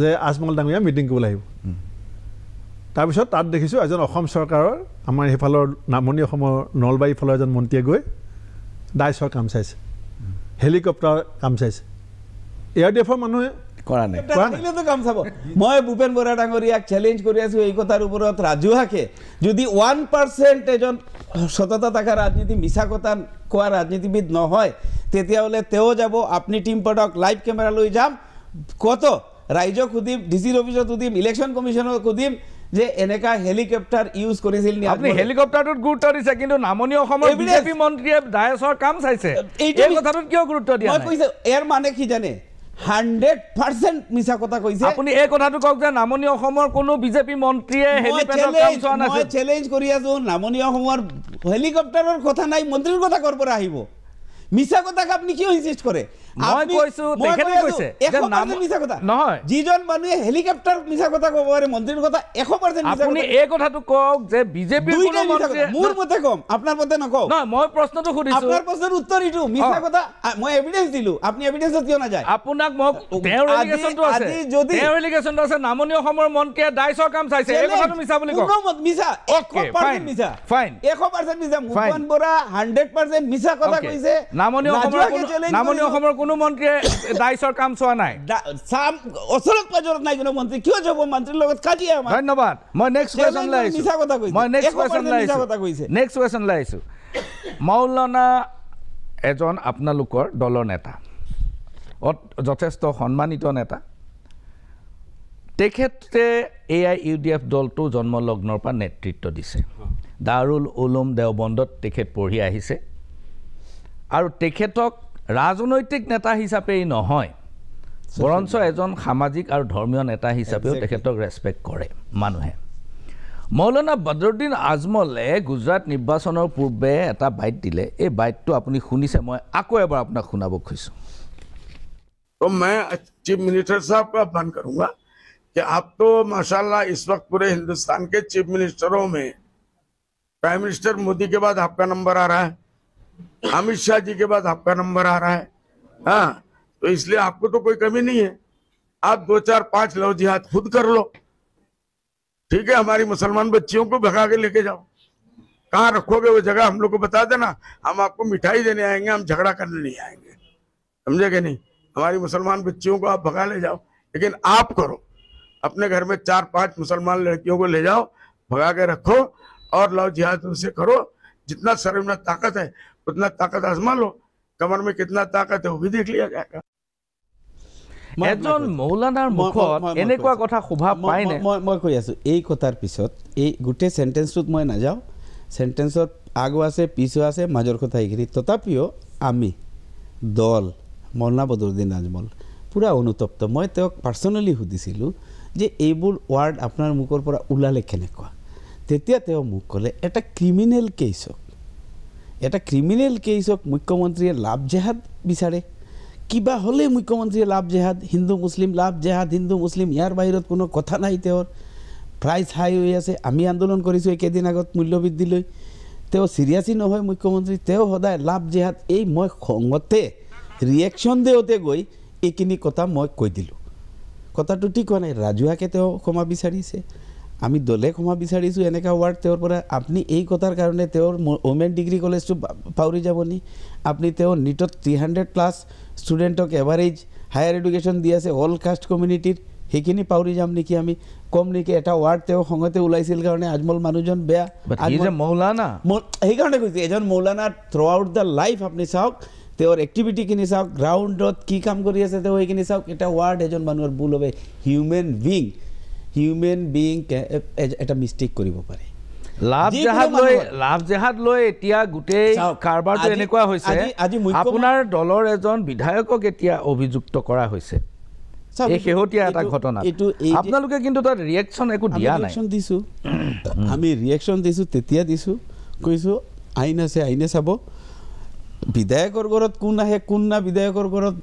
যে আজমল ডাঙৰীয়া মিটিং কৰিবলৈ আহিব তাৰপিছত তাত দেখিছোঁ এজন অসম চৰকাৰৰ আমাৰ সেইফালৰ নামনি অসমৰ নলবাৰীৰ ফালৰ এজন মন্ত্ৰীয়ে গৈ ডাইচৰ কাম চাইছে হেলিকপ্টাৰ কাম চাইছে ARDFৰ মানুহে কৰা নাই কাম চাব মই ভূপেন বৰা ডাঙৰীয়াক চ্যালেঞ্জ কৰি আছো এই কথাৰ ওপৰত ৰাজহুৱাকে যদি 1% এজন সততা থকা ৰাজনীতি মিছা কথা কোৱা ৰাজনীতিবিদ নহয় তেতিয়াহ'লে তেওঁ যাব আপুনি টিম পটক লাইভ কেমেৰা লৈ যাম কত ৰাইজক সুধিম ডিসি অফিসত সুধিম ইলেকশন কমিশনক সুধিম যে এনেকা হেলিকপ্টাৰ ইউজ কৰিছিল নি আপুনি হেলিকপ্টাৰটোত গুৰুত্ব দিছে কিন্তু নামনি অসমৰ বিজেপি মন্ত্ৰীয়ে ডাইচৰ কাম চাইছে এই কথাটোত কিয় গুৰুত্ব দিয়া নাই মই কৈছো এৰ মানে কি জানে 100% মিছা কথা কৈছে আপুনি এই কথাটো কওক যে নামনি অসমৰ কোনো বিজেপি মন্ত্ৰীয়ে হেলিকপ্টাৰৰ কাম চোৱা নাছিল মই চ্যালেঞ্জ কৰি আছো নামনি অসমৰ হেলিকপ্টাৰৰ কথা নাই মন্ত্ৰীৰ কথা কৰ পৰা আহিব মিছা কথা আপনি কিয় ইনসিস্ট কৰে মই কৈছো তেখেতে কৈছে যে মিছা কথা নহয় যিজন মানুহে হেলিকপ্টাৰ মিছা কথা ক'ব পাৰে মন্ত্ৰীৰ কথা 100% মিছা আপুনি এই কথাটো কওক যে বিজেপিৰ কোনো মন্ত্ৰী মোৰ মতে কম আপোনাৰ মতে নকও নহয় মই প্ৰশ্নটো সুধিছো আপোনাৰ প্ৰশ্নৰ উত্তৰ ইটো মিছা কথা মই এভিডেন্স দিলো আপুনি এভিডেন্সত কিয় না যায় আপোনাক মোক তেওঁৰ এলিগেশনটো আছে তেওঁৰ এলিগেশনটো আছে নামনি অসমৰ মন্ত্ৰীয়ে ডাইচৰ কাম চাইছে এই কথাটো মিছা বুলি কওক কোনো মিছা 100% মিছা ফাইন 100% মিছা ভূপেন বৰা 100% মিছা কথা কৈছে নামনি অসমৰ কোনো মন্ত্ৰীয়ে ডাইচৰ কাম চোৱা নাই সাম অচলত পাজৰত নাই কোনো মন্ত্ৰী কিয় যাব মন্ত্ৰীৰ লগত কাজিয়া আমাৰ ধন্যবাদ মই নেক্সট কোৱেশ্চন লাইছো মিছা কথা কৈছে মই নেক্সট কোৱেশ্চন লাইছো মাওলানা এজন আপোনালোকৰ দলৰ নেতা যথেষ্ট সন্মানিত নেতা তেখেতে AIUDF দলটো জন্মলগ্নৰ পৰা নেতৃত্ব দিছে দাৰুল উলুম দেওবন্দত তেখেত পঢ়ি আহিছে আৰু তেখেতক ৰাজনৈতিক নেতা হিচাপেই নহয় বৰঞ্চ এজন সামাজিক আৰু ধৰ্মীয় নেতা হিচাপেও তেখেতক ৰেসপেক্ট কৰে মানুহে মৌলানা বদৰুদ্দিন আজমলে গুজৰাট নিৰ্বাচনৰ পূৰ্বে এটা বাইট দিলে এই বাইটটো আপুনি শুনিছে মই আকৌ এবাৰ আপোনাক শুনাব খুজিছো तो मैं चीफ मिनिस्टर साहब का आह्वान करूंगा कि आप तो माशाल्लाह इस वक्त पूरे हिंदुस्तान के चीफ मिनिस्टरों में प्राइम मिनिस्टर मोदी के बाद आपका नंबर आ रहा है अमित शाह जी के बाद आपका नंबर आ रहा है हाँ तो इसलिए आपको तो कोई कमी नहीं है आप 2 4 5 लव जिहाद खुद कर लो ठीक है हमारी मुसलमान बच्चियों को भगा के लेके जाओ कहाँ रखोगे वो जगह हम लोग को बता देना हम आपको मिठाई देने आएंगे हम झगड़ा करने नहीं आएंगे समझे कि नहीं हमारी मुसलमान बच्चियों को आप भगा ले जाओ लेकिन आप करो अपने घर में 4 5 मुसलमान लड़कियों को ले जाओ भगा के रखो और लव जिहाद उनसे करो जितना शरीर में ताकत है उतना ताकत आजमा लो कमर में कितना ताकत है वो भी देख लिया जाएगा এজন মৌলানাৰ মুখত এনেকুৱা কথা শোভা পায় নে মই কৈ আছো এই কথাৰ পিছত এই গুটে সেন্টেন্সটোত মই না যাও সেন্টেন্সত আগো আছে পিছো আছে মাজৰ কথা এইখিনি তথাপিও আমি দল মৌলানা বদৰুদ্দিন আজমল পুৰা অনুতপ্ত মই তেওঁক পাৰ্সোনালি সুধিছিলো যে এইবোৰ ওয়াৰ্ড আপোনাৰ মুখৰ পৰা উলালে কেনেকুৱা তেতিয়া তেওঁ মোক ক'লে এটা ক্ৰিমিনেল কেছক মুখ্যমন্ত্ৰীয়ে লাভ জেহাদ বিচাৰে কিবা হলে মুখ্যমন্ত্ৰীয়ে লাভ জেহাদ হিন্দু মুসলিম লাভ জেহাদ হিন্দু মুসলিম ইয়াৰ বাহিৰত কোনো কথা নাই তেওঁৰ প্ৰাইস হাই হৈ আছে আমি আন্দোলন কৰিছো একেদিন আগত মূল্যবৃদ্ধি লৈ তেওঁ সিৰিয়াসই নহয় মুখ্যমন্ত্ৰী তেওঁ সদায় লাভ জেহাদ এই মই খঙতে ৰিয়েকশন দেওতে গৈ এইখিনি কথা মই কৈ দিলো কথাটো ঠিক হোৱা নাই ৰাজুৱাকে তেওঁ ক্ষমা বিচাৰিছে আমি দলে ক্ষমা বিচাৰিছো এনেকা ওয়াৰ্ড তেওঁৰ পৰা আপনি এই কথাৰ কাৰণে তেওঁৰ ওমেন ডিগ্ৰী কলেজটো পাউৰি যাবনি আপনি তেওঁ নিটত 300+ স্টুডেন্টক এভাৰেজ হায়াৰ এডুকেশন দি আছে অল কাস্ট কমিউনিটিৰ হেখিনি পাউৰি যাম নেকি আমি কম নেকি এটা ওয়াৰ্ড তেওঁ সংগতে ওলাইছিল কাৰণে আজমল মানুহজন বেয়া আজি মৌলানা এই কাৰণে কৈছে এজন Maulana through out the life আপনি চাওক তেওঁৰ এক্টিভিটি কিনি চাওক গ্ৰাউণ্ডত কি কাম কৰি আছে তেওঁ এইখিনি চাওক এটা ওয়াৰ্ড এজন মানুহৰ ভুল হবে হিউম্যান বিং এটা মিস্টেক কৰিব পাৰে লাভ জেহাদ লৈ এতিয়া গোটেই কাৰবাৰটো এনেকুৱা হৈছে আপোনাৰ দলৰ এজন বিধায়কক এতিয়া অভিযুক্ত কৰা হৈছে এই শেহতীয়া এটা ঘটনা আপোনালোকে কিন্তু তাত ৰিয়েকশ্যন একো দিয়া নাই দিছোঁ আমি ৰিয়েকশ্যন দিছোঁ তেতিয়া দিছোঁ কৈছোঁ আইন আছে আইনে চাব বিধায়কৰ ঘৰত কোন আহে কোন না বিধায়কৰ ঘৰত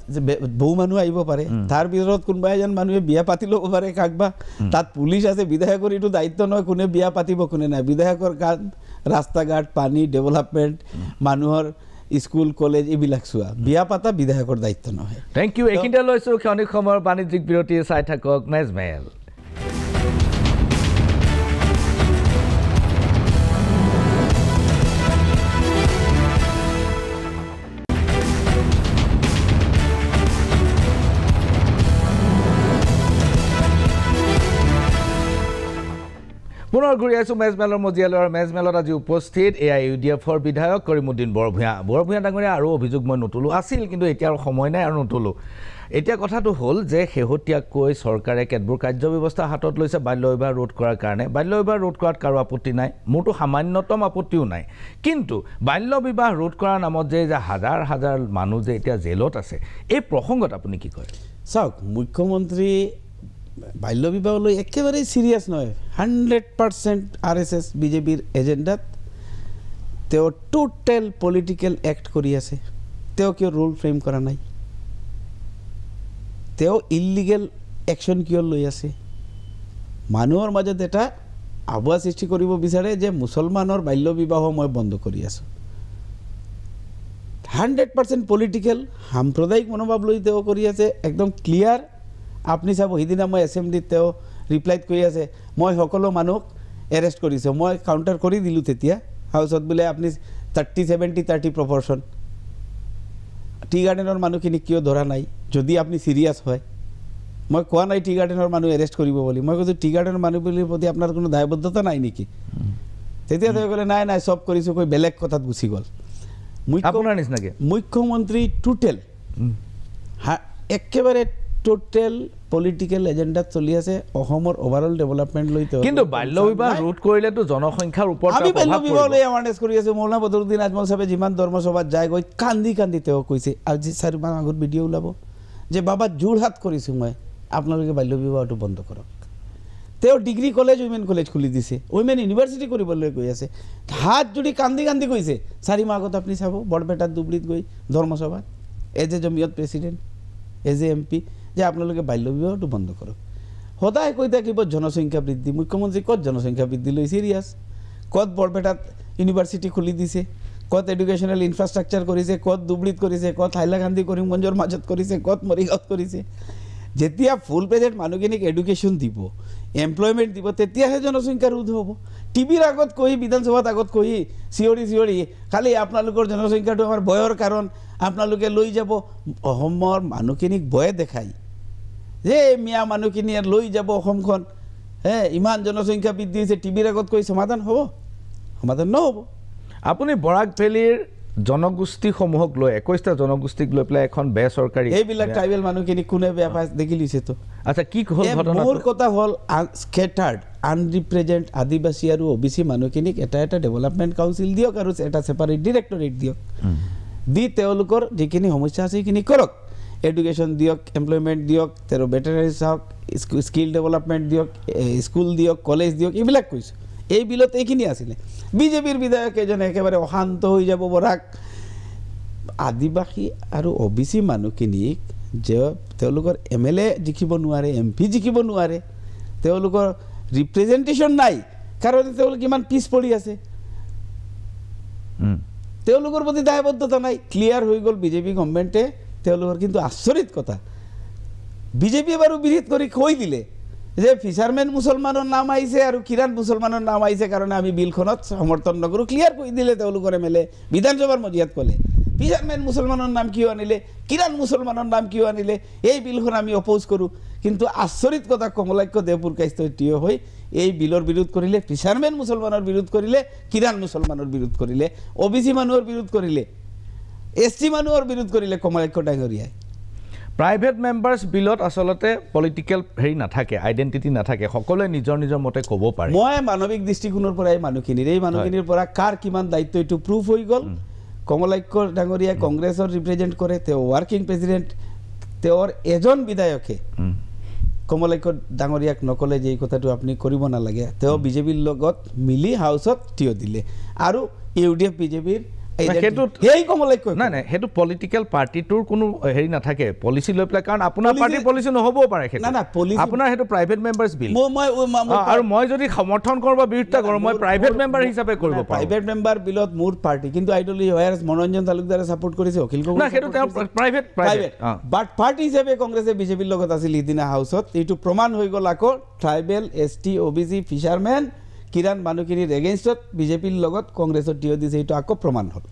বহু মানুহ আহিব পাৰে তাৰ ভিতৰত কোনোবা এজন মানুহে বিয়া পাতি ল'ব পাৰে কাকবা তাত পুলিচ আছে বিধায়কৰ এইটো দায়িত্ব নহয় কোনে বিয়া পাতিব কোনে নাই বিধায়কৰ কাম ৰাস্তা ঘাট পানী ডেভেলপমেণ্ট মানুহৰ স্কুল কলেজ এইবিলাক চোৱা বিয়া পাতা বিধায়কৰ দায়িত্ব নহয় থেংক ইউ এইখিনিতে লৈছোঁ ক্ষণিক সময়ৰ বাণিজ্যিক বিৰতি চাই থাকক মেজমেল পুনৰ ঘূৰি আছোঁ মেজমেলৰ মজিয়ালৰ মেজমেলত আজি উপস্থিত AIUDFৰ বিধায়ক কৰিমুদ্দিন বৰভূঞা ডাঙৰীয়া আৰু অভিযোগ মই নুতুলোঁ আছিল কিন্তু এতিয়া আৰু সময় নাই আৰু নুতুলোঁ এতিয়া কথাটো হ'ল যে শেহতীয়াকৈ চৰকাৰে কেতবোৰ কাৰ্যব্যৱস্থা হাতত লৈছে বাল্য বিবাহ ৰোধ কৰাৰ কাৰণে বাল্য বিবাহ ৰোধ কৰাত কাৰো আপত্তি নাই মোৰতো সামান্যতম আপত্তিও নাই কিন্তু বাল্য বিবাহ ৰোধ কৰাৰ নামত যে হাজাৰ হাজাৰ মানুহ যে এতিয়া জেলত আছে এই প্ৰসংগত আপুনি কি কয় চাওক মুখ্যমন্ত্ৰী বাল্য বিবাহলৈ একেবাৰে চিৰিয়াছ নহয় 100% RSS বিজেপিৰ এজেণ্ডাত তেওঁ টোটেল পলিটিকেল এক্ট কৰি আছে তেওঁ কিয় ৰুল ফ্ৰেম কৰা নাই তেওঁ ইলিগেল একশ্যন কিয় লৈ আছে মানুহৰ মাজত এটা আভুৱা সৃষ্টি কৰিব বিচাৰে যে মুছলমানৰ বাল্য বিবাহ মই বন্ধ কৰি আছোঁ 100% পলিটিকেল সাম্প্ৰদায়িক মনোভাৱ লৈ তেওঁ কৰি আছে একদম ক্লিয়াৰ আপুনি চাব সিদিনা মই এছেম্বলিত তেওঁ ৰিপ্লাইত কৈ আছে মই সকলো মানুহক এৰেষ্ট কৰিছোঁ মই কাউণ্টাৰ কৰি দিলোঁ তেতিয়া হাউচত বোলে আপুনি 30-70-30 প্ৰপৰ্শ্যন টি গাৰ্ডেনৰ মানুহখিনি কিয় ধৰা নাই যদি আপুনি চিৰিয়াছ হয় মই কোৱা নাই টি গাৰ্ডেনৰ মানুহ এৰেষ্ট কৰিব বুলি মই কৈছোঁ টি গাৰ্ডেনৰ মানুহবোৰৰ প্ৰতি আপোনাৰ কোনো দায়বদ্ধতা নাই নেকি তেতিয়া তেওঁ ক'লে নাই নাই চব কৰিছোঁ কৈ বেলেগ কথাত গুচি গ'ল আপোনাৰ নিচিনাকৈ মুখ্যমন্ত্ৰী টোটেল একেবাৰে টোটেল পলিটিকেল এজেণ্ডাত চলি আছে অসমৰ ওভাৰঅল ডেভেলপমেণ্ট লৈ কিন্তু বাল্য বিবাহ ৰোধ কৰিলেতো জনসংখ্যাৰ ওপৰত আমি বাল্য বিবাহ লৈ এৱাৰনেছ কৰি আছোঁ মৌলানা বদৰুদ্দিন আজমল চাহেবে যিমান ধৰ্মসভাত যায় গৈ কান্দি কান্দি তেওঁ কৈছে আজি 4 মাহ আগত ভিডিঅ' ওলাব যে বাবা যোৰহাট কৰিছোঁ মই আপোনালোকে বাল্য বিবাহটো বন্ধ কৰক তেওঁ ডিগ্ৰী কলেজ উইমেন কলেজ খুলি দিছে উইমেন ইউনিভাৰ্চিটি কৰিবলৈ গৈ আছে হাত জুৰি কান্দি কান্দি কৈছে 4 মাহ আগত আপুনি চাব বৰপেটাত দুবৰিত গৈ ধৰ্মসভাত as a Jamiat president as a MP যে আপোনালোকে বাল্য বিবাহটো বন্ধ কৰক সদায় কৈ থাকিব জনসংখ্যা বৃদ্ধি মুখ্যমন্ত্ৰী ক'ত জনসংখ্যা বৃদ্ধি লৈ চিৰিয়াছ ক'ত বৰপেটাত ইউনিভাৰ্চিটি খুলি দিছে ক'ত এডুকেশ্যনেল ইনফ্ৰাষ্ট্ৰাকচাৰ কৰিছে ক'ত দুবৰিত কৰিছে ক'ত হাইলাকান্দি কৰিমগঞ্জৰ মাজত কৰিছে ক'ত মৰিগাঁৱত কৰিছে যেতিয়া ফুল প্লেজেড মানুহখিনিক এডুকেশ্যন দিব এমপ্লয়মেণ্ট দিব তেতিয়াহে জনসংখ্যা ৰোধ হ'ব টিভিৰ আগত কৈ বিধানসভাত আগত কৈ চিঞৰি খালি আপোনালোকৰ জনসংখ্যাটো আমাৰ ভয়ৰ কাৰণ আপোনালোকে লৈ যাব অসমৰ মানুহখিনিক ভয়ে দেখায় যে মিয়া মানুহখিনিয়ে লৈ যাব অসমখন ইমান জনসংখ্যা বৃদ্ধি হৈছে টিভিৰ আগত কৈ সমাধান হ'ব সমাধান নহ'ব আপুনি বৰাক ভেলীৰ জনগোষ্ঠীসমূহক লৈ 21টা জনগোষ্ঠীক লৈ পেলাই এখন বেচৰকাৰী এইবিলাক ট্ৰাইবেল মানুহখিনি কোনে বেয়া পাই দেখি লৈছেতো আচ্ছা কি হ'ল ঘটনা মোৰ কথা হ'ল স্কেটাৰ্ড আনৰিপ্ৰেজেণ্ট আদিবাসী আৰু OBC মানুহখিনিক এটা ডেভেলপমেণ্ট কাউন্সিল দিয়ক আৰু এটা ছেপাৰেট ডিৰেক্টৰেট দিয়ক দি তেওঁলোকৰ যিখিনি সমস্যা আছে সেইখিনি কৰক এডুকেশ্যন দিয়ক এমপ্লয়মেণ্ট দিয়ক তেওঁ বেটাৰী চাওক স্কিল ডেভেলপমেণ্ট দিয়ক স্কুল দিয়ক কলেজ দিয়ক এইবিলাক কৈছোঁ এই বিলত এইখিনি আছিলে বিজেপিৰ বিধায়ক এজনে একেবাৰে অশান্ত হৈ যাব বৰাক আদিবাসী আৰু OBC মানুহখিনিক যে তেওঁলোকৰ MLA জিকিব নোৱাৰে MP জিকিব নোৱাৰে তেওঁলোকৰ ৰিপ্ৰেজেণ্টেশ্যন নাই কাৰণ তেওঁলোক ইমান পিছ পৰি আছে তেওঁলোকৰ প্ৰতি দায়বদ্ধতা নাই ক্লিয়াৰ হৈ গ'ল বিজেপি গভৰ্ণমেণ্টে তেওঁলোকৰ কিন্তু আচৰিত কথা বিজেপিয়ে বাৰু বিৰোধ কৰি কৈ দিলে যে ফিচাৰমেন মুছলমানৰ নাম আহিছে আৰু কিৰাণ মুছলমানৰ নাম আহিছে কাৰণে আমি বিলখনত সমৰ্থন নকৰোঁ ক্লিয়াৰ কৰি দিলে তেওঁলোকৰ MLA বিধানসভাৰ মজিয়াত ক'লে ফিচাৰমেন মুছলমানৰ নাম কিয় আনিলে কিৰাণ মুছলমানৰ নাম কিয় আনিলে এই বিলখন আমি অপ'জ কৰোঁ কিন্তু আচৰিত কথা কমলাক্ষ দেৱপুৰকাইস্থ থিয় হৈ এই বিলৰ বিৰোধ কৰিলে ফিচাৰমেন মুছলমানৰ বিৰোধ কৰিলে কিৰাণ মুছলমানৰ বিৰোধ কৰিলে OBC মানুহৰ বিৰোধ কৰিলে SC মানুহৰ বিৰোধ কৰিলে কমলাক্ষ ডাঙৰীয়াই প্ৰাইভেট মেম্বাৰ্ছ বিলত আচলতে পলিটিকেল হেৰি নাথাকে আইডেণ্টিটি নাথাকে সকলোৱে নিজৰ নিজৰ মতে ক'ব পাৰে মই মানৱিক দৃষ্টিকোণৰ পৰা এই মানুহখিনিৰ পৰা কাৰ কিমান দায়িত্ব এইটো প্ৰুফ হৈ গ'ল কমলাক্ষ ডাঙৰীয়াই কংগ্ৰেছৰ ৰিপ্ৰেজেণ্ট কৰে তেওঁ ৱাৰ্কিং প্ৰেচিডেণ্ট তেওঁৰ এজন বিধায়কে কমলাক্ষ ডাঙৰীয়াক নকলে যে এই কথাটো আপুনি কৰিব নালাগে তেওঁ বিজেপিৰ লগত মিলি হাউচত থিয় দিলে আৰু ইউডিএফ বিজেপিৰ এই কমলাক্ষ নাই নাই সেইটো পলিটিকেল পাৰ্টিটোৰ কোনো হেৰি নাথাকে পলিচি লৈ পেলাই কাৰণ আপোনাৰ পাৰ্টিৰ পলিচি নহ'বও পাৰে আপোনাৰ সেইটো প্ৰাইভেট মেম্বাৰ্ছ বিল আৰু মই যদি সমৰ্থন কৰোঁ বা বিৰোধিতা কৰোঁ মই প্ৰাইভেট মেম্বাৰ হিচাপে কৰিব পাৰোঁ প্ৰাইভেট মেম্বাৰ বিলত মোৰ পাৰ্টি কিন্তু আইডলি মনোৰঞ্জন তালুকদাৰে ছাপোৰ্ট কৰিছে অখিল গগৈ সেইটো তেওঁ প্ৰাইভেট বাট পাৰ্টি হিচাপে কংগ্ৰেছে বিজেপিৰ লগত আছিল সিদিনা হাউচত এইটো প্ৰমাণ হৈ গ'ল আকৌ ট্ৰাইবেল ST OBC ফিচাৰমেন কিৰাণ মানুহখিনিৰ এগেইনষ্টত বিজেপিৰ লগত কংগ্ৰেছত থিয় দিছে এইটো আকৌ প্ৰমাণ হ'ল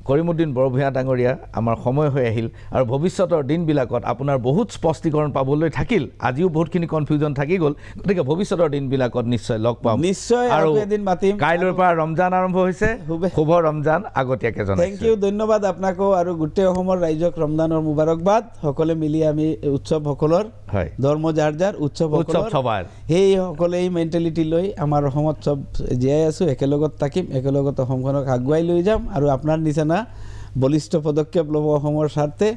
কৰিমুদ্দিন বৰভূঞা ডাঙৰীয়া আমাৰ সময় হৈ আহিল আৰু ভৱিষ্যতৰ দিনবিলাকত আপোনাৰ বহুত স্পষ্টীকৰণ পাবলৈ থাকিল আজিও বহুতখিনি কনফিউজন থাকি গ'ল গতিকে ভৱিষ্যতৰ দিনবিলাকত নিশ্চয় লগ পাম নিশ্চয় আৰু এদিন মাতিম কাইলৈৰ পৰা ৰমজান আৰম্ভ হৈছে শুভ ৰমজান আগতীয়াকৈ জনাইছোঁ থেংক ইউ ধন্যবাদ আপোনাকো আৰু গোটেই অসমৰ ৰাইজক ৰমজানৰ মুবাৰকবাদ সকলে মিলি আমি উৎসৱসকলৰ ধৰ্ম যাৰ যাৰ উৎসৱ সভাৰ সেই সকলে এই মেণ্টেলিটি লৈ আমাৰ অসমত চব জীয়াই আছোঁ একেলগত থাকিম একেলগত অসমখনক আগুৱাই লৈ যাম আৰু আপোনাৰ নিচিনা বলিষ্ঠ পদক্ষেপ ল'ব অসমৰ স্বাৰ্থে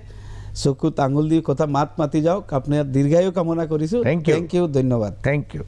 চকুত আঙুল দি কথা মাতি যাওক আপোনাৰ দীৰ্ঘায়ু কামনা কৰিছোঁ থেংক ইউ ধন্যবাদ থেংক ইউ